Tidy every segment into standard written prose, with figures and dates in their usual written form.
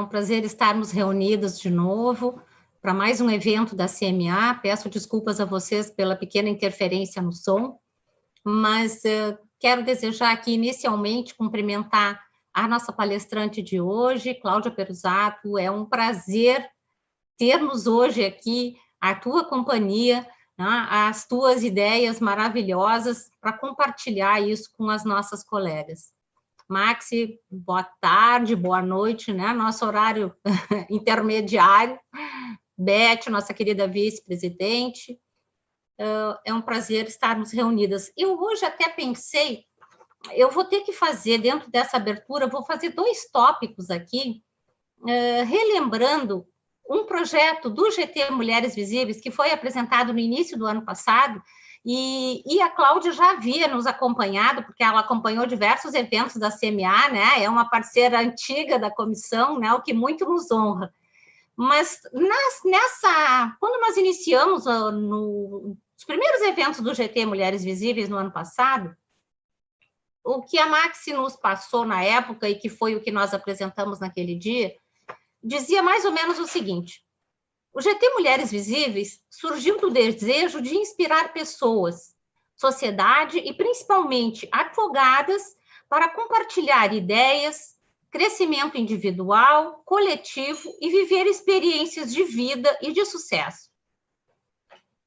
um prazer estarmos reunidos de novo para mais um evento da CMA. Peço desculpas a vocês pela pequena interferência no som, mas quero desejar aqui inicialmente cumprimentar a nossa palestrante de hoje, Cláudia Perusato. É um prazer termos hoje aqui a tua companhia, né, as tuas ideias maravilhosas para compartilhar isso com as nossas colegas. Maxi, boa tarde, boa noite, né? Nosso horário intermediário. Beth, nossa querida vice-presidente. É um prazer estarmos reunidas. Eu hoje até pensei, eu vou ter que fazer, dentro dessa abertura, vou fazer 2 tópicos aqui, relembrando um projeto do GT Mulheres Visíveis, que foi apresentado no início do ano passado, e a Cláudia já havia nos acompanhado, porque ela acompanhou diversos eventos da CMA, né? É uma parceira antiga da comissão, né? O que muito nos honra. Mas quando nós iniciamos os primeiros eventos do GT Mulheres Visíveis no ano passado, o que a Maxi nos passou na época, e que foi o que nós apresentamos naquele dia, dizia mais ou menos o seguinte: o GT Mulheres Visíveis surgiu do desejo de inspirar pessoas, sociedade e principalmente advogadas para compartilhar ideias, crescimento individual, coletivo e viver experiências de vida e de sucesso.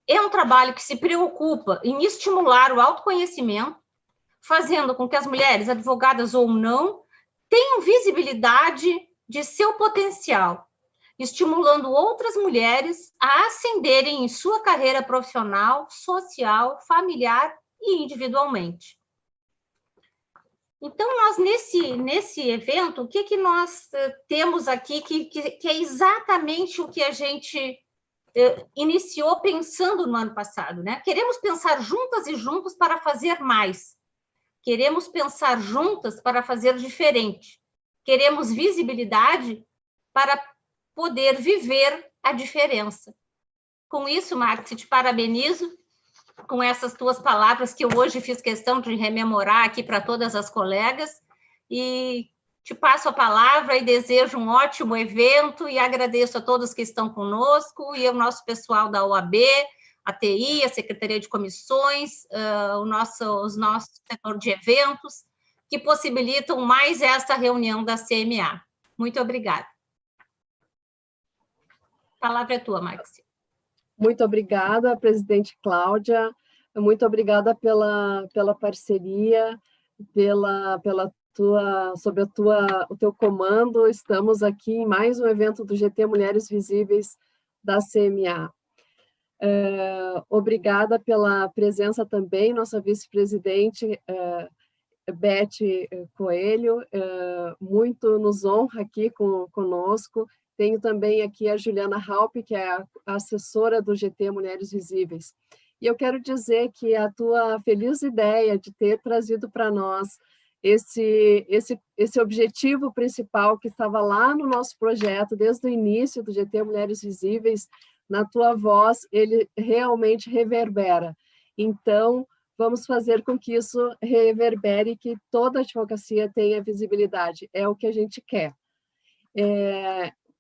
É um trabalho que se preocupa em estimular o autoconhecimento, fazendo com que as mulheres, advogadas ou não, tenham visibilidade de seu potencial, estimulando outras mulheres a ascenderem em sua carreira profissional, social, familiar e individualmente. Então, nós, nesse evento, o que nós temos aqui que é exatamente o que a gente iniciou pensando no ano passado, né? Queremos pensar juntas e juntos para fazer mais. Queremos pensar juntas para fazer diferente. Queremos visibilidade para poder viver a diferença. Com isso, Marx, te parabenizo com essas tuas palavras que eu hoje fiz questão de rememorar aqui para todas as colegas, e te passo a palavra e desejo um ótimo evento e agradeço a todos que estão conosco e ao nosso pessoal da OAB, a TI, a Secretaria de Comissões, o nosso setor de eventos, que possibilitam mais esta reunião da CMA. Muito obrigada. A palavra é tua, Maxi. Muito obrigada, presidente Cláudia. Muito obrigada pela parceria, sob o teu comando. Estamos aqui em mais um evento do GT Mulheres Visíveis da CMA. Obrigada pela presença também, nossa vice-presidente, Beth Coelho, muito nos honra aqui conosco. Tenho também aqui a Juliana Halpe, que é a assessora do GT Mulheres Visíveis. E eu quero dizer que a tua feliz ideia de ter trazido para nós esse objetivo principal que estava lá no nosso projeto, desde o início do GT Mulheres Visíveis, na tua voz, ele realmente reverbera. Então, vamos fazer com que isso reverbere e que toda a advocacia tenha visibilidade. É o que a gente quer.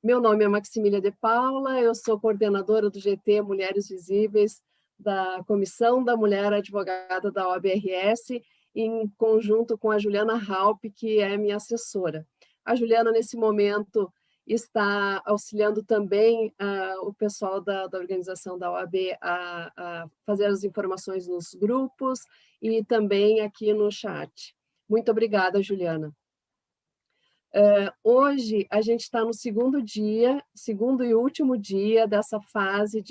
Meu nome é Maximília de Paula, eu sou coordenadora do GT Mulheres Visíveis, da Comissão da Mulher Advogada da OAB-RS, em conjunto com a Juliana Halpe, que é minha assessora. A Juliana, nesse momento, está auxiliando também o pessoal da organização da OAB a fazer as informações nos grupos e também aqui no chat. Muito obrigada, Juliana. Hoje, a gente está no segundo e último dia dessa fase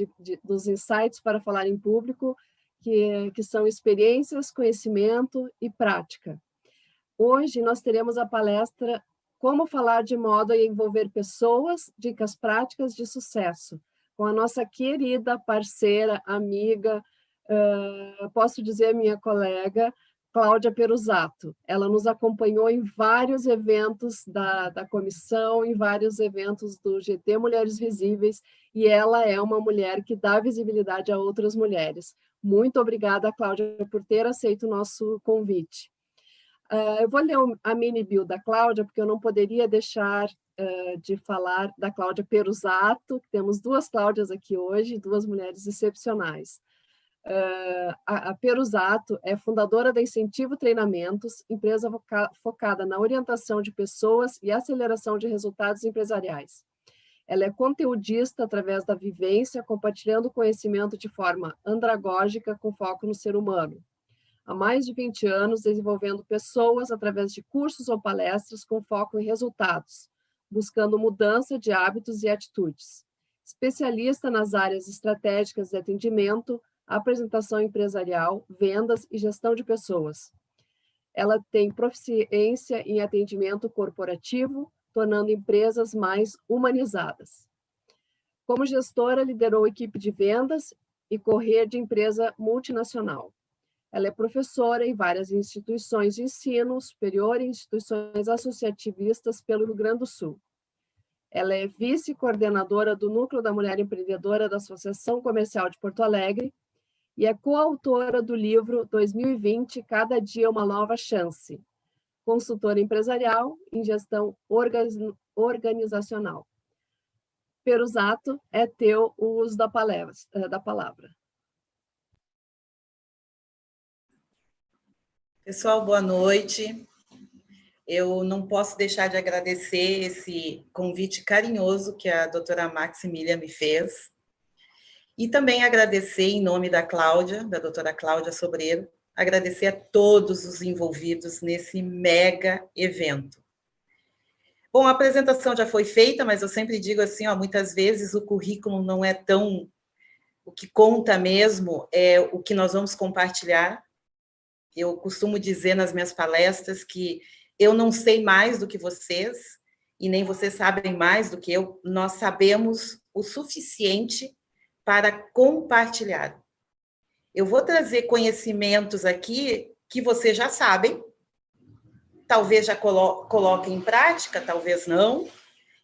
dos insights para falar em público, que são experiências, conhecimento e prática. Hoje, nós teremos a palestra Como Falar de Modo a Envolver Pessoas, Dicas Práticas de Sucesso, com a nossa querida parceira, amiga, posso dizer minha colega, Cláudia Perusato. Ela nos acompanhou em vários eventos da comissão, em vários eventos do GT Mulheres Visíveis, e ela é uma mulher que dá visibilidade a outras mulheres. Muito obrigada, Cláudia, por ter aceito o nosso convite. Eu vou ler a mini bio da Cláudia, porque eu não poderia deixar de falar da Cláudia Perusato. Temos duas Cláudias aqui hoje, duas mulheres excepcionais. A Perusato é fundadora da Incentivo Treinamentos, empresa focada na orientação de pessoas e aceleração de resultados empresariais. Ela é conteudista através da vivência, compartilhando conhecimento de forma andragógica com foco no ser humano. Há mais de 20 anos, desenvolvendo pessoas através de cursos ou palestras com foco em resultados, buscando mudança de hábitos e atitudes. Especialista nas áreas estratégicas de atendimento, apresentação empresarial, vendas e gestão de pessoas. Ela tem proficiência em atendimento corporativo, tornando empresas mais humanizadas. Como gestora, liderou equipe de vendas e correr de empresa multinacional. Ela é professora em várias instituições de ensino superior e instituições associativistas pelo Rio Grande do Sul. Ela é vice-coordenadora do Núcleo da Mulher Empreendedora da Associação Comercial de Porto Alegre e é coautora do livro 2020, Cada Dia Uma Nova Chance, consultora empresarial em gestão organizacional. Perusato, é teu o uso da palavra. Pessoal, boa noite. Eu não posso deixar de agradecer esse convite carinhoso que a doutora Maximília me fez. E também agradecer em nome da Cláudia, da doutora Cláudia Sobreiro, agradecer a todos os envolvidos nesse mega evento. Bom, a apresentação já foi feita, mas eu sempre digo assim, muitas vezes o currículo não é tão... O que conta mesmo é o que nós vamos compartilhar. Eu costumo dizer nas minhas palestras que eu não sei mais do que vocês, e nem vocês sabem mais do que eu, nós sabemos o suficiente para compartilhar. Eu vou trazer conhecimentos aqui que vocês já sabem, talvez já coloquem em prática, talvez não,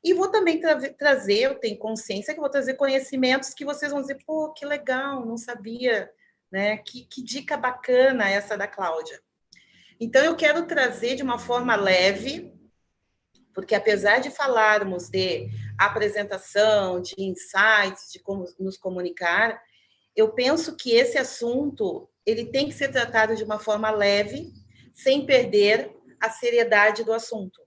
e vou também trazer, eu tenho consciência que vou trazer conhecimentos que vocês vão dizer, pô, que legal, não sabia, né? Que dica bacana essa da Cláudia. Então, eu quero trazer de uma forma leve, porque apesar de falarmos de apresentação, de insights, de como nos comunicar, eu penso que esse assunto ele tem que ser tratado de uma forma leve, sem perder a seriedade do assunto.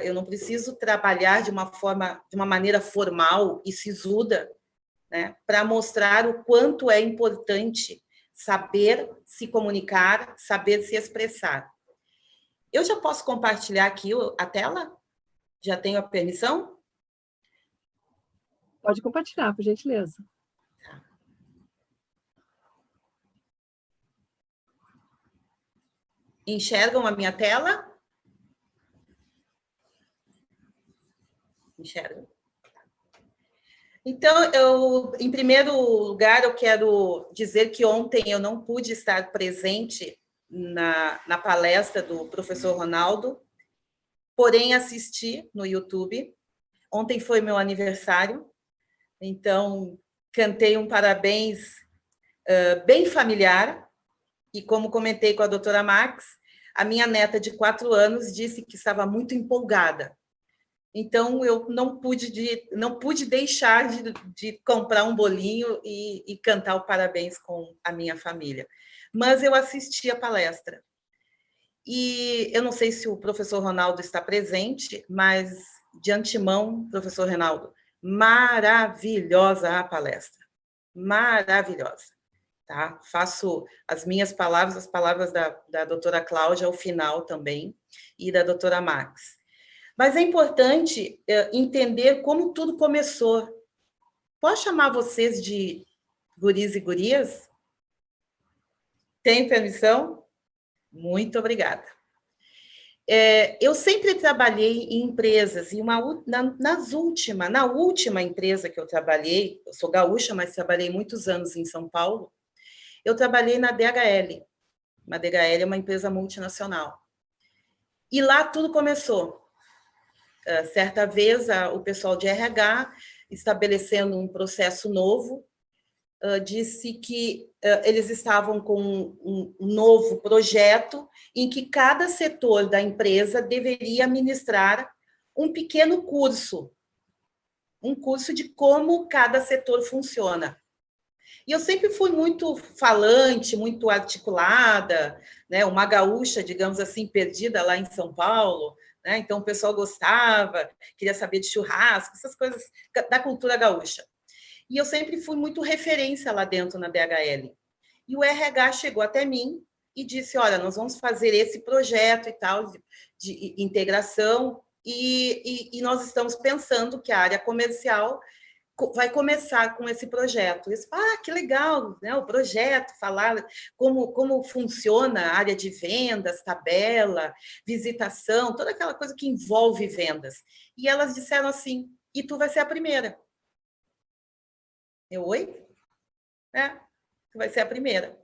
Eu não preciso trabalhar de uma maneira formal e sisuda, né, para mostrar o quanto é importante saber se comunicar, saber se expressar. Eu já posso compartilhar aqui a tela? Já tenho a permissão? Pode compartilhar, por gentileza. Enxergam a minha tela? Enxergam? Então, em primeiro lugar, eu quero dizer que ontem eu não pude estar presente na palestra do professor Ronaldo, porém assisti no YouTube. Ontem foi meu aniversário, então cantei um parabéns bem familiar, e como comentei com a doutora Max, a minha neta de 4 anos disse que estava muito empolgada. Então, eu não pude deixar de comprar um bolinho e cantar o parabéns com a minha família. Mas eu assisti a palestra. E eu não sei se o professor Ronaldo está presente, mas, de antemão, professor Ronaldo, maravilhosa a palestra. Maravilhosa. Tá? Faço as minhas palavras, as palavras da doutora Cláudia ao final também, e da doutora Max. Mas é importante entender como tudo começou. Posso chamar vocês de guris e gurias? Tem permissão? Muito obrigada. Eu sempre trabalhei em empresas, e na última empresa que eu trabalhei, eu sou gaúcha, mas trabalhei muitos anos em São Paulo, eu trabalhei na DHL. A DHL é uma empresa multinacional. E lá tudo começou. Certa vez, o pessoal de RH estabelecendo um processo novo, disse que eles estavam com um novo projeto em que cada setor da empresa deveria ministrar um pequeno curso, um curso de como cada setor funciona. E eu sempre fui muito falante, muito articulada, né? Uma gaúcha, digamos assim, perdida lá em São Paulo, né? Então o pessoal gostava, queria saber de churrasco, essas coisas da cultura gaúcha. E eu sempre fui muito referência lá dentro na DHL. E o RH chegou até mim e disse: olha, nós vamos fazer esse projeto e tal de integração, e nós estamos pensando que a área comercial vai começar com esse projeto. Eu disse: que legal, né? O projeto, falar como funciona a área de vendas, tabela, visitação, toda aquela coisa que envolve vendas. E elas disseram assim: e tu vai ser a primeira. Eu, oi? Tu vai ser a primeira.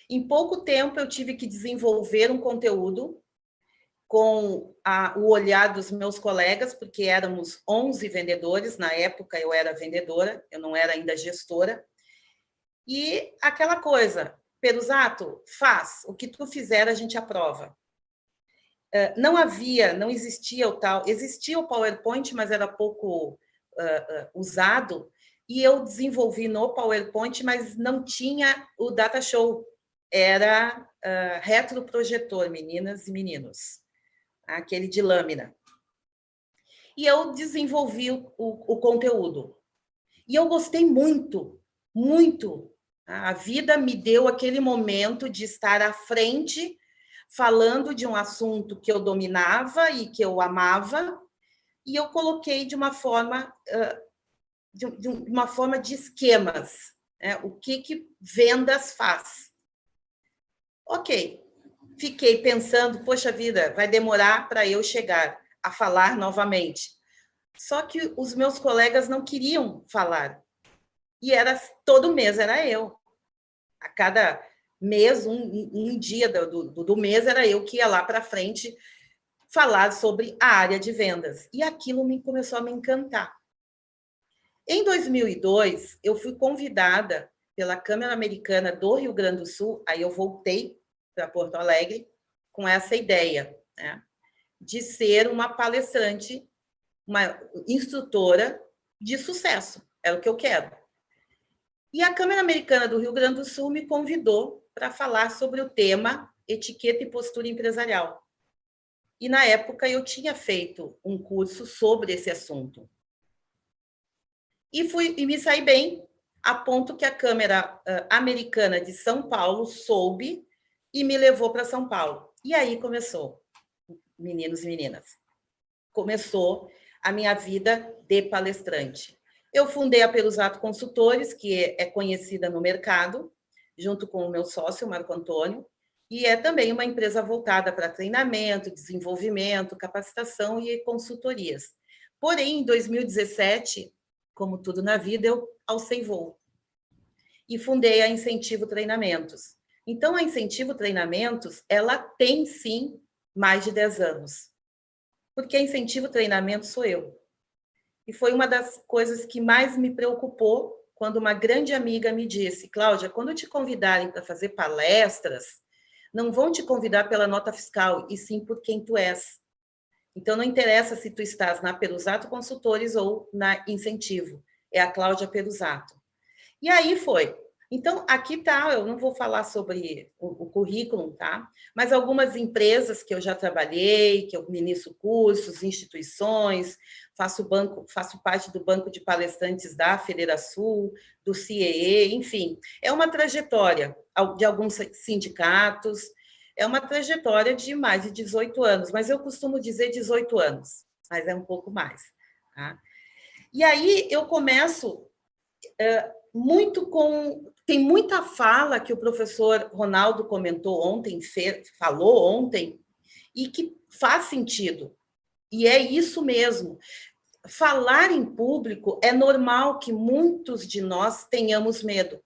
Em pouco tempo, eu tive que desenvolver um conteúdo com o olhar dos meus colegas, porque éramos 11 vendedores, na época eu era vendedora, eu não era ainda gestora, e aquela coisa: Perusato, faz, o que tu fizer a gente aprova. Não existia o tal, existia o PowerPoint, mas era pouco usado, e eu desenvolvi no PowerPoint, mas não tinha o Data Show, era retroprojetor, meninas e meninos, aquele de lâmina. E eu desenvolvi o conteúdo. E eu gostei muito, muito. A vida me deu aquele momento de estar à frente, falando de um assunto que eu dominava e que eu amava, e eu coloquei de uma forma de esquemas, né? O que vendas faz. Ok. Fiquei pensando: poxa vida, vai demorar para eu chegar a falar novamente. Só que os meus colegas não queriam falar. E todo mês era eu. A cada mês, um dia do mês, era eu que ia lá para frente falar sobre a área de vendas. E aquilo começou a me encantar. Em 2002, eu fui convidada pela Câmara Americana do Rio Grande do Sul, aí eu voltei para Porto Alegre com essa ideia, né, de ser uma palestrante, uma instrutora de sucesso. É o que eu quero. E a Câmara Americana do Rio Grande do Sul me convidou para falar sobre o tema etiqueta e postura empresarial. E, na época, eu tinha feito um curso sobre esse assunto. E me saí bem, a ponto que a Câmara Americana de São Paulo soube e me levou para São Paulo. E aí começou, meninos e meninas, começou a minha vida de palestrante. Eu fundei a Perusato Consultores, que é conhecida no mercado, junto com o meu sócio, Marco Antônio, e é também uma empresa voltada para treinamento, desenvolvimento, capacitação e consultorias. Porém, em 2017, como tudo na vida, eu alcei voo e fundei a Incentivo Treinamentos. Então, a Incentivo Treinamentos, ela tem, sim, mais de 10 anos. Porque a Incentivo Treinamentos sou eu. E foi uma das coisas que mais me preocupou quando uma grande amiga me disse: Cláudia, quando te convidarem para fazer palestras, não vão te convidar pela nota fiscal, e sim por quem tu és. Então, não interessa se tu estás na Perusato Consultores ou na Incentivo. É a Cláudia Perusato. E aí foi. Então, aqui tá, eu não vou falar sobre o currículo, tá? Mas algumas empresas que eu já trabalhei, que eu ministro cursos, instituições, faço parte do banco de palestrantes da Federação, do CIEE, enfim. É uma trajetória de alguns sindicatos, é uma trajetória de mais de 18 anos, mas eu costumo dizer 18 anos, mas é um pouco mais, tá? E aí eu começo muito com... Tem muita fala que o professor Ronaldo comentou ontem, falou ontem, e que faz sentido. E é isso mesmo. Falar em público é normal que muitos de nós tenhamos medo.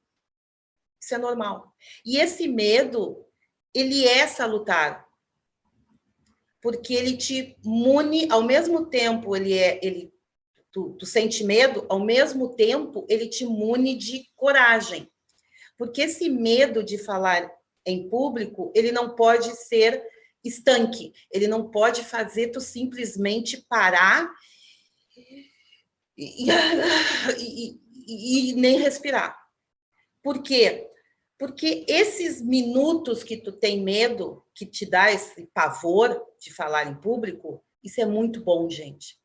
Isso é normal. E esse medo, ele é salutar. Porque ele te mune, ao mesmo tempo, tu sente medo, ao mesmo tempo, ele te mune de coragem. Porque esse medo de falar em público, ele não pode ser estanque, ele não pode fazer tu simplesmente parar e nem respirar. Por quê? Porque esses minutos que tu tem medo, que te dá esse pavor de falar em público, isso é muito bom, gente.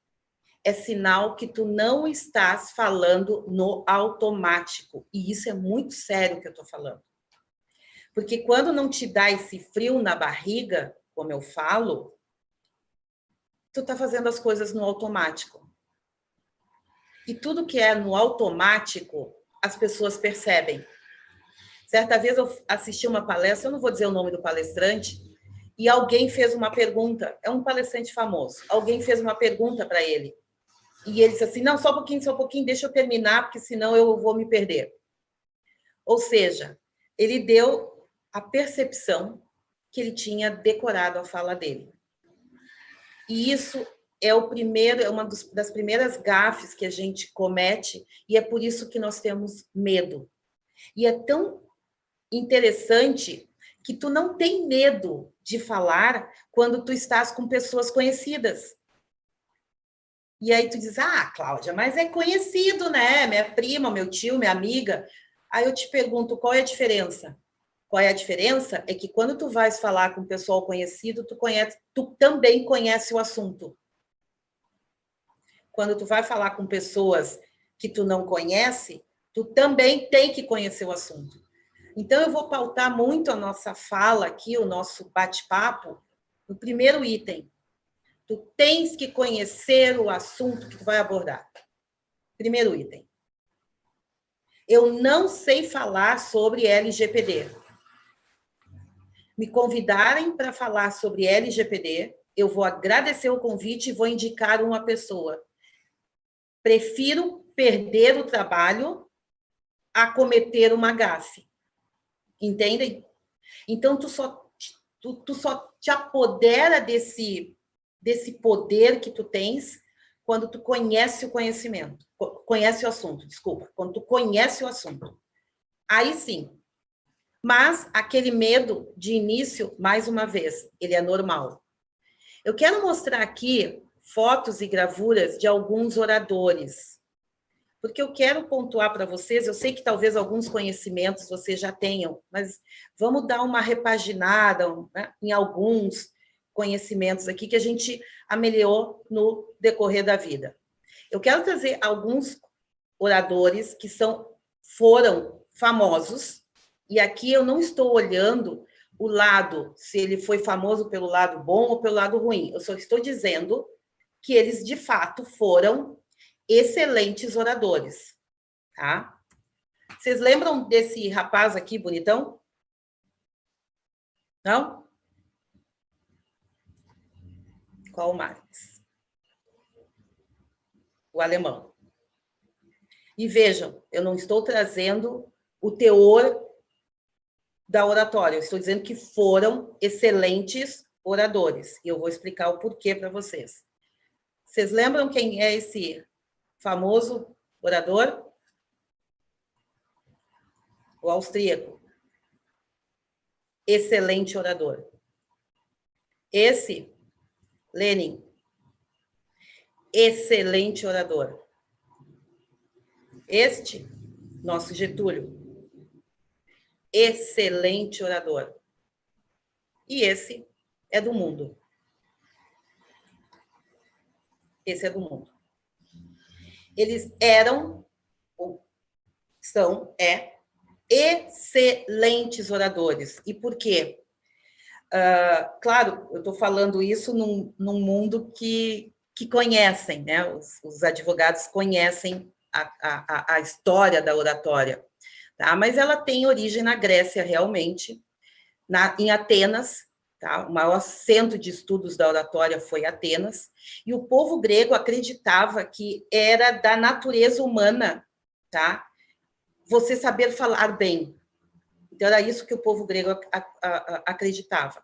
É sinal que tu não estás falando no automático. E isso é muito sério que eu estou falando. Porque quando não te dá esse frio na barriga, como eu falo, tu tá fazendo as coisas no automático. E tudo que é no automático, as pessoas percebem. Certa vez eu assisti uma palestra, eu não vou dizer o nome do palestrante, e alguém fez uma pergunta, é um palestrante famoso, alguém fez uma pergunta para ele, e ele disse assim, não, só um pouquinho, deixa eu terminar, porque senão eu vou me perder. Ou seja, ele deu a percepção que ele tinha decorado a fala dele. E isso é uma das primeiras gafes que a gente comete, e é por isso que nós temos medo. E é tão interessante que tu não tem medo de falar quando tu estás com pessoas conhecidas. E aí tu diz, Cláudia, mas é conhecido, né? Minha prima, meu tio, minha amiga. Aí eu te pergunto, qual é a diferença? Qual é a diferença? É que quando tu vais falar com um pessoal conhecido, tu também conhece o assunto. Quando tu vai falar com pessoas que tu não conhece, tu também tem que conhecer o assunto. Então, eu vou pautar muito a nossa fala aqui, o nosso bate-papo, no primeiro item. Tu tens que conhecer o assunto que tu vai abordar. Primeiro item. Eu não sei falar sobre LGPD. Me convidarem para falar sobre LGPD, eu vou agradecer o convite e vou indicar uma pessoa. Prefiro perder o trabalho a cometer uma gafe. Entendem? Então, tu só te apodera desse poder que tu tens quando tu conhece o conhecimento. Conhece o assunto, desculpa. Quando tu conhece o assunto. Aí sim. Mas aquele medo de início, mais uma vez, ele é normal. Eu quero mostrar aqui fotos e gravuras de alguns oradores. Porque eu quero pontuar para vocês, eu sei que talvez alguns conhecimentos vocês já tenham, mas vamos dar uma repaginada, né, em alguns conhecimentos aqui que a gente ameliou no decorrer da vida. Eu quero trazer alguns oradores que foram famosos, e aqui eu não estou olhando o lado, se ele foi famoso pelo lado bom ou pelo lado ruim, eu só estou dizendo que eles, de fato, foram excelentes oradores, tá? Vocês lembram desse rapaz aqui, bonitão? Não? Qual mais? O alemão. E vejam, eu não estou trazendo o teor da oratória, eu estou dizendo que foram excelentes oradores, e eu vou explicar o porquê para vocês. Vocês lembram quem é esse famoso orador? O austríaco. Excelente orador. Esse, Lenin. Excelente orador. Este, nosso Getúlio. Excelente orador. E esse é do mundo. Esse é do mundo. Eles eram, ou são, excelentes oradores. E por quê? Claro, eu estou falando isso num mundo que conhecem, né? Os advogados conhecem a história da oratória, tá? Mas ela tem origem na Grécia, realmente, em Atenas, tá? O maior centro de estudos da oratória foi Atenas, e o povo grego acreditava que era da natureza humana, tá? Você saber falar bem. Então, era isso que o povo grego acreditava.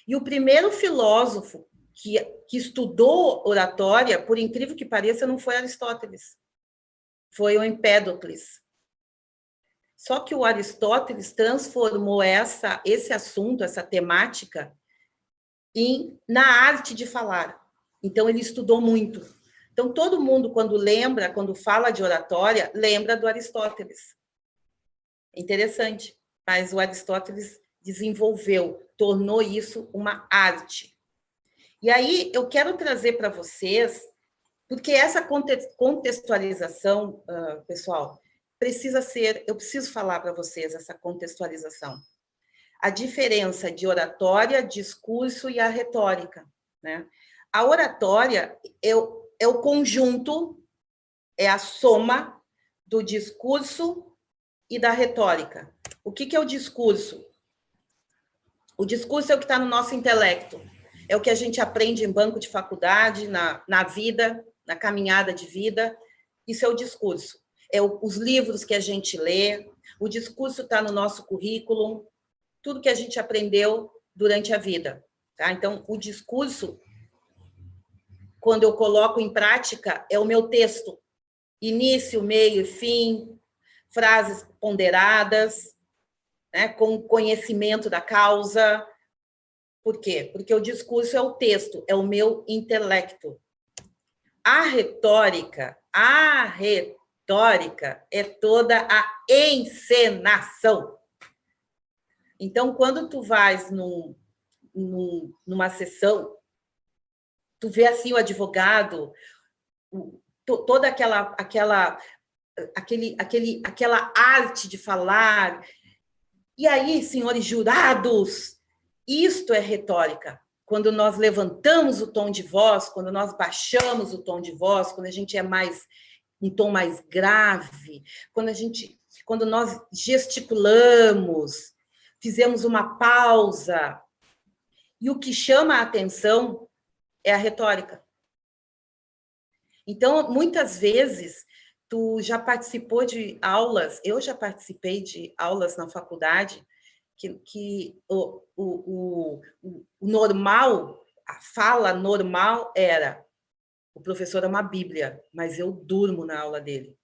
E o primeiro filósofo que estudou oratória, por incrível que pareça, não foi Aristóteles, foi o Empédocles. Só que o Aristóteles transformou esse assunto, essa temática, na arte de falar. Então, ele estudou muito. Então, todo mundo, quando fala de oratória, lembra do Aristóteles. Interessante. Mas o Aristóteles desenvolveu, tornou isso uma arte. E aí, eu quero trazer para vocês, porque essa contextualização, pessoal, eu preciso falar para vocês essa contextualização. A diferença de oratória, discurso e a retórica, né? A oratória é o conjunto, é a soma do discurso e da retórica. O que é o discurso? O discurso é o que está no nosso intelecto, é o que a gente aprende em banco de faculdade, na vida, na caminhada de vida. Isso é o discurso. Os livros que a gente lê, o discurso está no nosso currículo, tudo que a gente aprendeu durante a vida. Tá? Então, o discurso, quando eu coloco em prática, é o meu texto. Início, meio e fim, frases ponderadas, né, com conhecimento da causa. Por quê? Porque o discurso é o texto, é o meu intelecto. A retórica é toda a encenação. Então, quando tu vais numa sessão, tu vê assim o advogado, toda aquela arte de falar. E aí, senhores jurados, isto é retórica. Quando nós levantamos o tom de voz, quando nós baixamos o tom de voz, quando a gente é um tom mais grave, quando nós gesticulamos, fizemos uma pausa. E o que chama a atenção é a retórica. Então, muitas vezes, tu já participou de aulas, eu já participei de aulas na faculdade, que o normal, a fala normal era: o professor é uma bíblia, mas eu durmo na aula dele.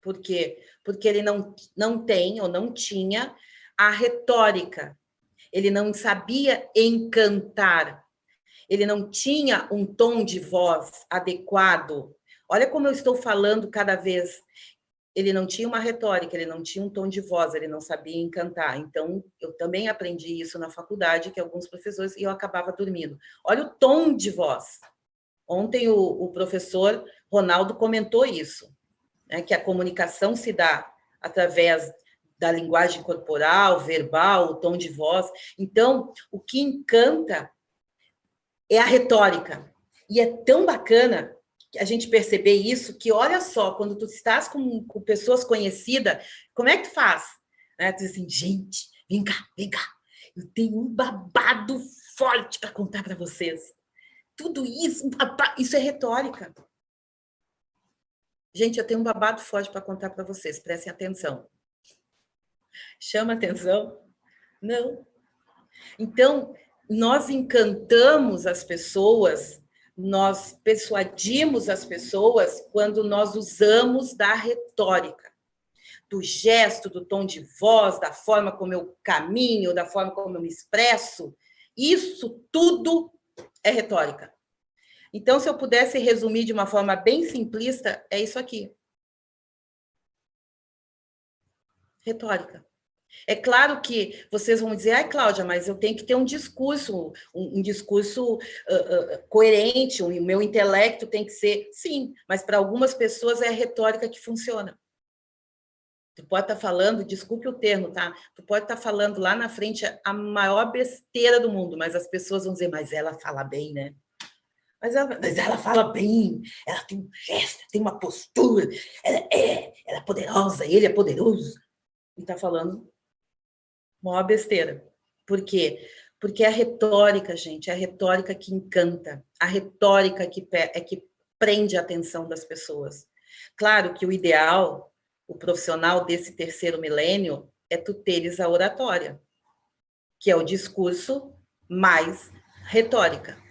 Por quê? Porque ele não tem ou não tinha a retórica. Ele não sabia encantar. Ele não tinha um tom de voz adequado. Olha como eu estou falando cada vez. Ele não tinha uma retórica, ele não tinha um tom de voz, ele não sabia encantar. Então, eu também aprendi isso na faculdade, que alguns professores, e eu acabava dormindo. Olha o tom de voz. Ontem o professor Ronaldo comentou isso, né, que a comunicação se dá através da linguagem corporal, verbal, o tom de voz. Então, o que encanta é a retórica. E é tão bacana a gente perceber isso, que olha só, quando tu estás com pessoas conhecidas, como é que tu faz? Né? Tu diz assim: gente, vem cá, eu tenho um babado forte para contar para vocês. Tudo isso, isso é retórica. Gente, eu tenho um babado forte para contar para vocês, prestem atenção. Chama atenção? Não. Então, nós encantamos as pessoas, nós persuadimos as pessoas quando nós usamos da retórica, do gesto, do tom de voz, da forma como eu caminho, da forma como eu me expresso. Isso tudo é retórica. Então, se eu pudesse resumir de uma forma bem simplista, é isso aqui. Retórica. É claro que vocês vão dizer: ai, Cláudia, mas eu tenho que ter um discurso coerente, o meu intelecto tem que ser... Sim, mas para algumas pessoas é a retórica que funciona. Tu pode estar falando, desculpe o termo, tá? Tu pode estar falando lá na frente a maior besteira do mundo, mas as pessoas vão dizer: mas ela fala bem, né? Mas ela fala bem, ela tem um gesto, tem uma postura, ela é poderosa, ele é poderoso. E está falando maior besteira. Por quê? Porque é a retórica, gente, é a retórica que encanta, a retórica que prende a atenção das pessoas. Claro que o ideal, o profissional desse terceiro milênio, é tu teres a oratória, que é o discurso mais retórica.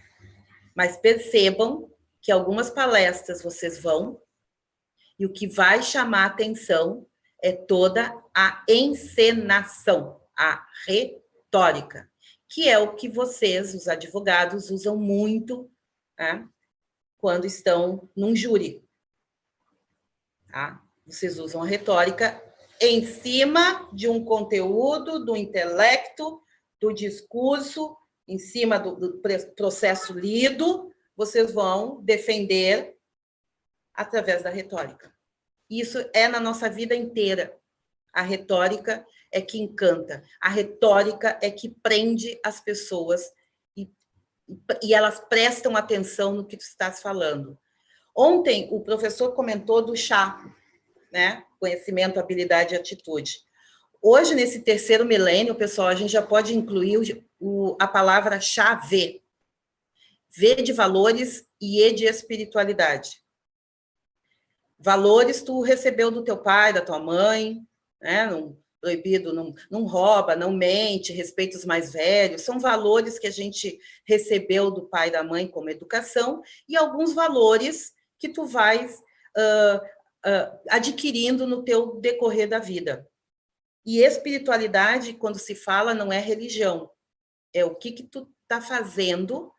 Mas percebam que algumas palestras vocês vão, e o que vai chamar a atenção é toda a encenação, a retórica, que é o que vocês, os advogados, usam muito, né, quando estão num júri. Tá? Vocês usam a retórica em cima de um conteúdo, do intelecto, do discurso, em cima do processo lido, vocês vão defender através da retórica. Isso é na nossa vida inteira. A retórica é que encanta, a retórica é que prende as pessoas e elas prestam atenção no que tu estás falando. Ontem, o professor comentou do chá, né? Conhecimento, habilidade e atitude. Hoje, nesse terceiro milênio, pessoal, a gente já pode incluir a palavra chave. V de valores e E de espiritualidade. Valores tu recebeu do teu pai, da tua mãe, né? Proibido, não rouba, não mente, respeita os mais velhos. São valores que a gente recebeu do pai e da mãe como educação e alguns valores que tu vais adquirindo no teu decorrer da vida. E espiritualidade, quando se fala, não é religião. É o que tu está fazendo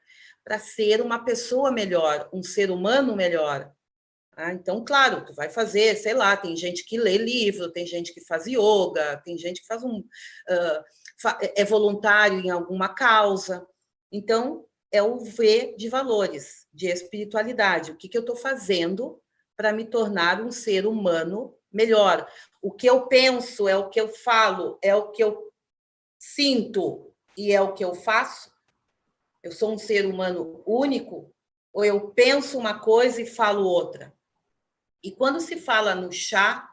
para ser uma pessoa melhor, um ser humano melhor. Então, claro, tu vai fazer, sei lá, tem gente que lê livro, tem gente que faz yoga, tem gente que faz é voluntário em alguma causa. Então, é o V de valores, de espiritualidade. O que eu estou fazendo para me tornar um ser humano melhor? O que eu penso é o que eu falo, é o que eu sinto e é o que eu faço? Eu sou um ser humano único? Ou eu penso uma coisa e falo outra? E quando se fala no chá,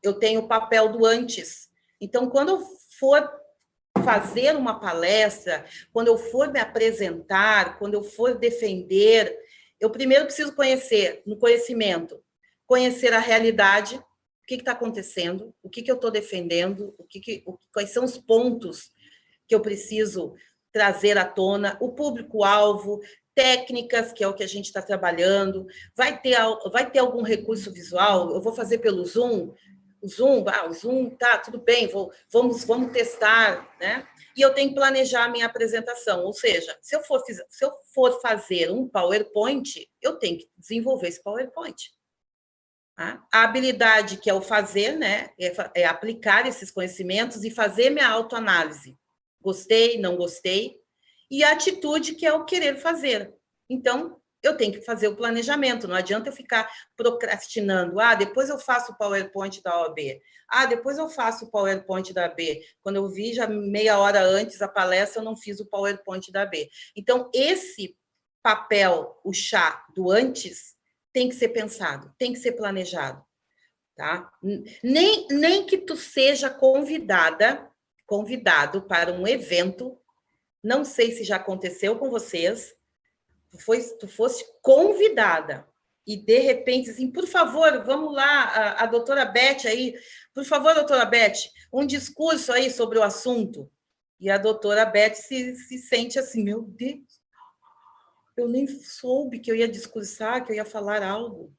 eu tenho o papel do antes. Então, quando eu for fazer uma palestra, quando eu for me apresentar, quando eu for defender, eu primeiro preciso conhecer, no conhecimento, conhecer a realidade, o que está acontecendo, o que eu estou defendendo, quais são os pontos que eu preciso trazer à tona, o público-alvo, técnicas, que é o que a gente está trabalhando, vai ter algum recurso visual, eu vou fazer pelo Zoom, o Zoom, tá, tudo bem, vamos testar, né? E eu tenho que planejar a minha apresentação, ou seja, se eu for fazer um PowerPoint, eu tenho que desenvolver esse PowerPoint. Tá? A habilidade que é o fazer, né, é aplicar esses conhecimentos e fazer minha autoanálise. Gostei, não gostei, e a atitude, que é o querer fazer. Então, eu tenho que fazer o planejamento, não adianta eu ficar procrastinando. Depois eu faço o PowerPoint da OAB. Depois eu faço o PowerPoint da AB. Quando eu vi, já meia hora antes da palestra, eu não fiz o PowerPoint da AB. Então, esse papel, o chá do antes, tem que ser pensado, tem que ser planejado. Tá? Nem que tu seja convidado para um evento, não sei se já aconteceu com vocês, tu fosse convidada e, de repente, assim, por favor, vamos lá, a doutora Beth aí, por favor, doutora Beth, um discurso aí sobre o assunto. E a doutora Beth se sente assim, meu Deus, eu nem soube que eu ia discursar, que eu ia falar algo.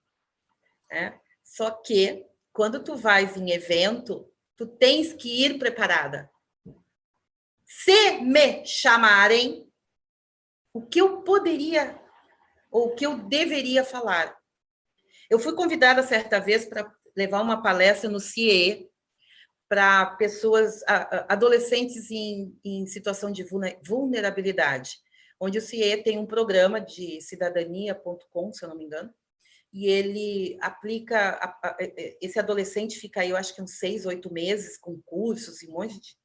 Só que, quando tu vais em evento, tu tens que ir preparada. Se me chamarem, o que eu poderia ou o que eu deveria falar? Eu fui convidada certa vez para levar uma palestra no CIE para pessoas, adolescentes em situação de vulnerabilidade, onde o CIE tem um programa de cidadania.com, se eu não me engano, e ele aplica, esse adolescente fica aí, eu acho que uns 6, 8 meses, com cursos e um monte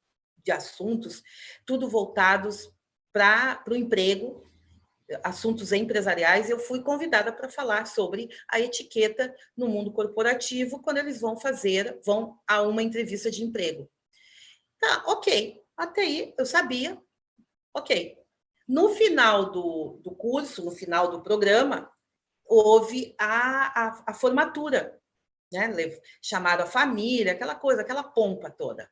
de assuntos, tudo voltados para o emprego, assuntos empresariais. Eu fui convidada para falar sobre a etiqueta no mundo corporativo, quando eles vão a uma entrevista de emprego. Tá, ok. Até aí eu sabia. Ok. No final do curso, no final do programa, houve a formatura, né? Chamaram a família, aquela coisa, aquela pompa toda.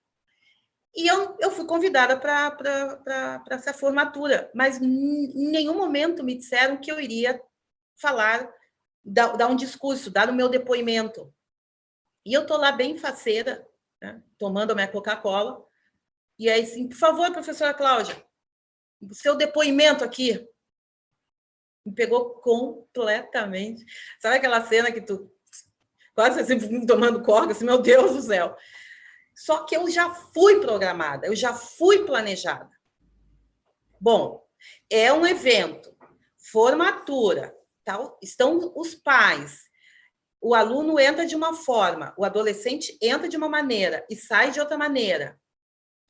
E eu fui convidada para essa formatura, mas em nenhum momento me disseram que eu iria falar, dar um discurso, dar o meu depoimento. E eu estou lá bem faceira, né, tomando a minha Coca-Cola, e aí, assim, por favor, professora Cláudia, o seu depoimento aqui. Me pegou completamente. Sabe aquela cena que tu quase assim, tomando corda, assim, meu Deus do céu. Só que eu já fui programada, eu já fui planejada. Bom, é um evento, formatura, tal, estão os pais, o aluno entra de uma forma, o adolescente entra de uma maneira e sai de outra maneira.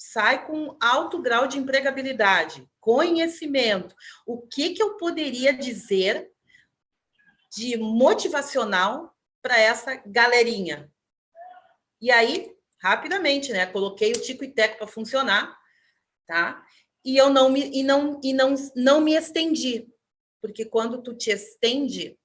Sai com alto grau de empregabilidade, conhecimento. O que eu poderia dizer de motivacional para essa galerinha? E aí, rapidamente, né? Coloquei o tico e teco para funcionar, tá? E eu não me estendi, porque quando tu te estende,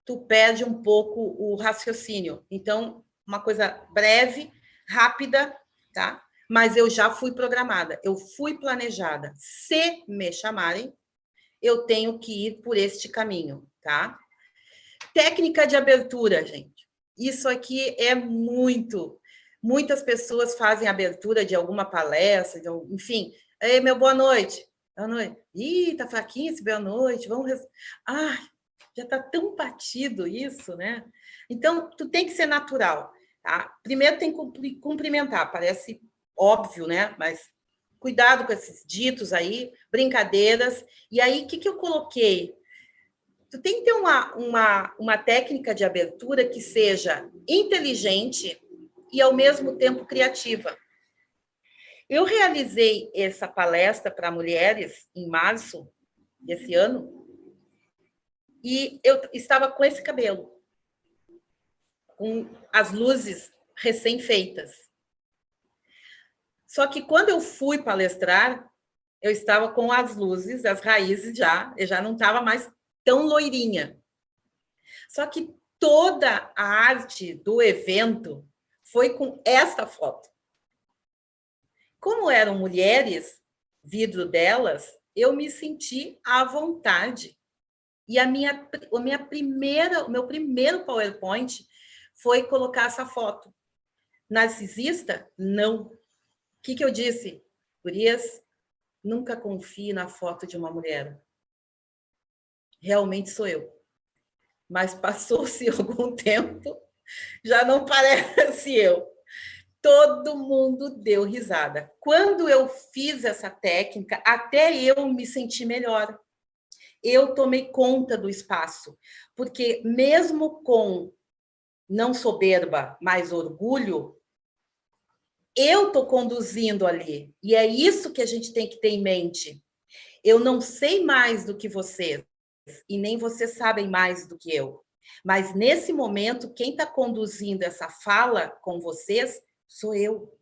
tu perde um pouco o raciocínio. Então, uma coisa breve, rápida, tá? Mas eu já fui programada, eu fui planejada. Se me chamarem, eu tenho que ir por este caminho, tá? Técnica de abertura, gente. Isso aqui é muito. Muitas pessoas fazem abertura de alguma palestra, enfim. Ei, meu boa noite. Boa noite. Ih, tá fraquinho esse boa noite. Vamos. Ai, já tá tão batido isso, né? Então, tu tem que ser natural, tá? Primeiro tem que cumprimentar. Parece óbvio, né? Mas cuidado com esses ditos aí, brincadeiras. E aí, o que eu coloquei? Tu tem que ter uma técnica de abertura que seja inteligente e, ao mesmo tempo, criativa. Eu realizei essa palestra para mulheres em março desse ano e eu estava com esse cabelo, com as luzes recém-feitas. Só que quando eu fui palestrar, eu estava com as luzes, as raízes eu já não estava mais tão loirinha. Só que toda a arte do evento foi com esta foto. Como eram mulheres, vidro delas, eu me senti à vontade. E o meu primeiro PowerPoint foi colocar essa foto. Narcisista? Não. O que eu disse? Gurias, nunca confie na foto de uma mulher. Realmente sou eu. Mas passou-se algum tempo, já não parece eu. Todo mundo deu risada. Quando eu fiz essa técnica, até eu me senti melhor. Eu tomei conta do espaço, porque mesmo com não soberba, mas orgulho, eu estou conduzindo ali. E é isso que a gente tem que ter em mente. Eu não sei mais do que vocês, e nem vocês sabem mais do que eu. Mas, nesse momento, quem está conduzindo essa fala com vocês sou eu.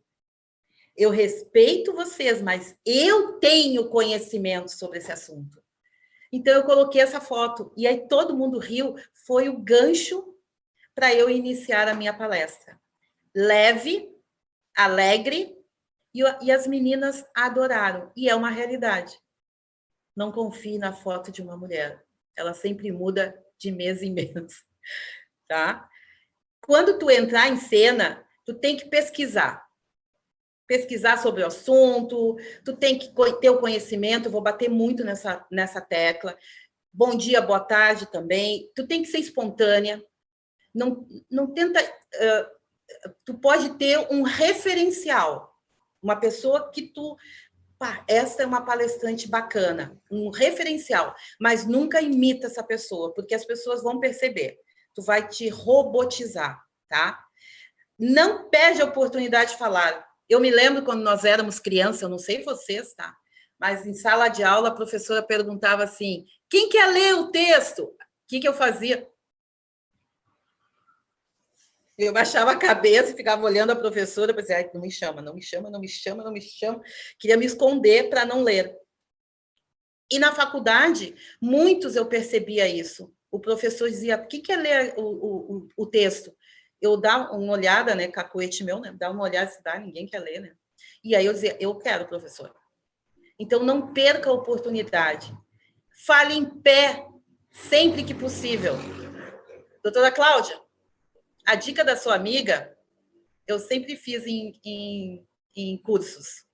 Eu respeito vocês, mas eu tenho conhecimento sobre esse assunto. Então, eu coloquei essa foto. E aí todo mundo riu. Foi o gancho para eu iniciar a minha palestra. Leve, alegre, e as meninas adoraram. E é uma realidade. Não confie na foto de uma mulher. Ela sempre muda de mês em mês. Tá? Quando tu entrar em cena, tu tem que pesquisar sobre o assunto, tu tem que ter o conhecimento, eu vou bater muito nessa tecla. Bom dia, boa tarde também. Tu tem que ser espontânea. Não tenta... tu pode ter um referencial, uma pessoa que tu... Pá, essa é uma palestrante bacana, um referencial, mas nunca imita essa pessoa, porque as pessoas vão perceber. Tu vai te robotizar, tá? Não perde a oportunidade de falar. Eu me lembro quando nós éramos crianças, eu não sei vocês, tá? Mas em sala de aula a professora perguntava assim: quem quer ler o texto? O que eu fazia? Eu baixava a cabeça e ficava olhando a professora, pensei, não me chama, não me chama, não me chama, não me chama. Queria me esconder para não ler. E na faculdade, muitos eu percebia isso. O professor dizia: o que é ler o texto? Eu dava uma olhada, né, cacuete meu, né, dá uma olhada, se dá, ninguém quer ler, né? E aí eu dizia, eu quero, professor. Então, não perca a oportunidade. Fale em pé, sempre que possível. Doutora Cláudia, a dica da sua amiga, eu sempre fiz em cursos.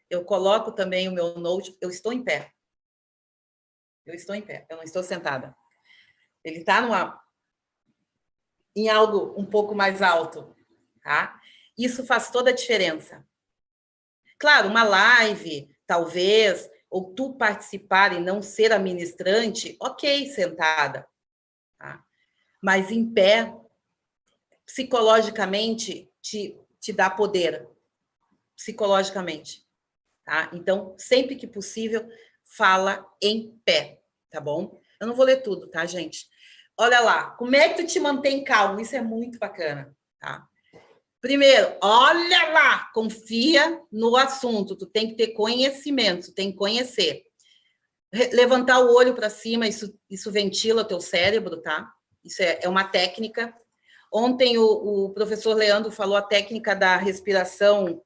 Eu coloco também o meu note, eu estou em pé. Eu estou em pé, eu não estou sentada. Ele está em algo um pouco mais alto, tá? Isso faz toda a diferença. Claro, uma live, talvez, ou tu participar e não ser a ministrante, ok, sentada. Tá? Mas em pé, psicologicamente, te dá poder. Psicologicamente. Tá? Então, sempre que possível, fala em pé, tá bom? Eu não vou ler tudo, tá, gente? Olha lá, como é que tu te mantém calmo? Isso é muito bacana, tá? Primeiro, olha lá, confia no assunto, tu tem que ter conhecimento, tu tem que conhecer. Levantar o olho para cima, isso ventila o teu cérebro, tá? Isso é uma técnica. Ontem o professor Leandro falou a técnica da respiração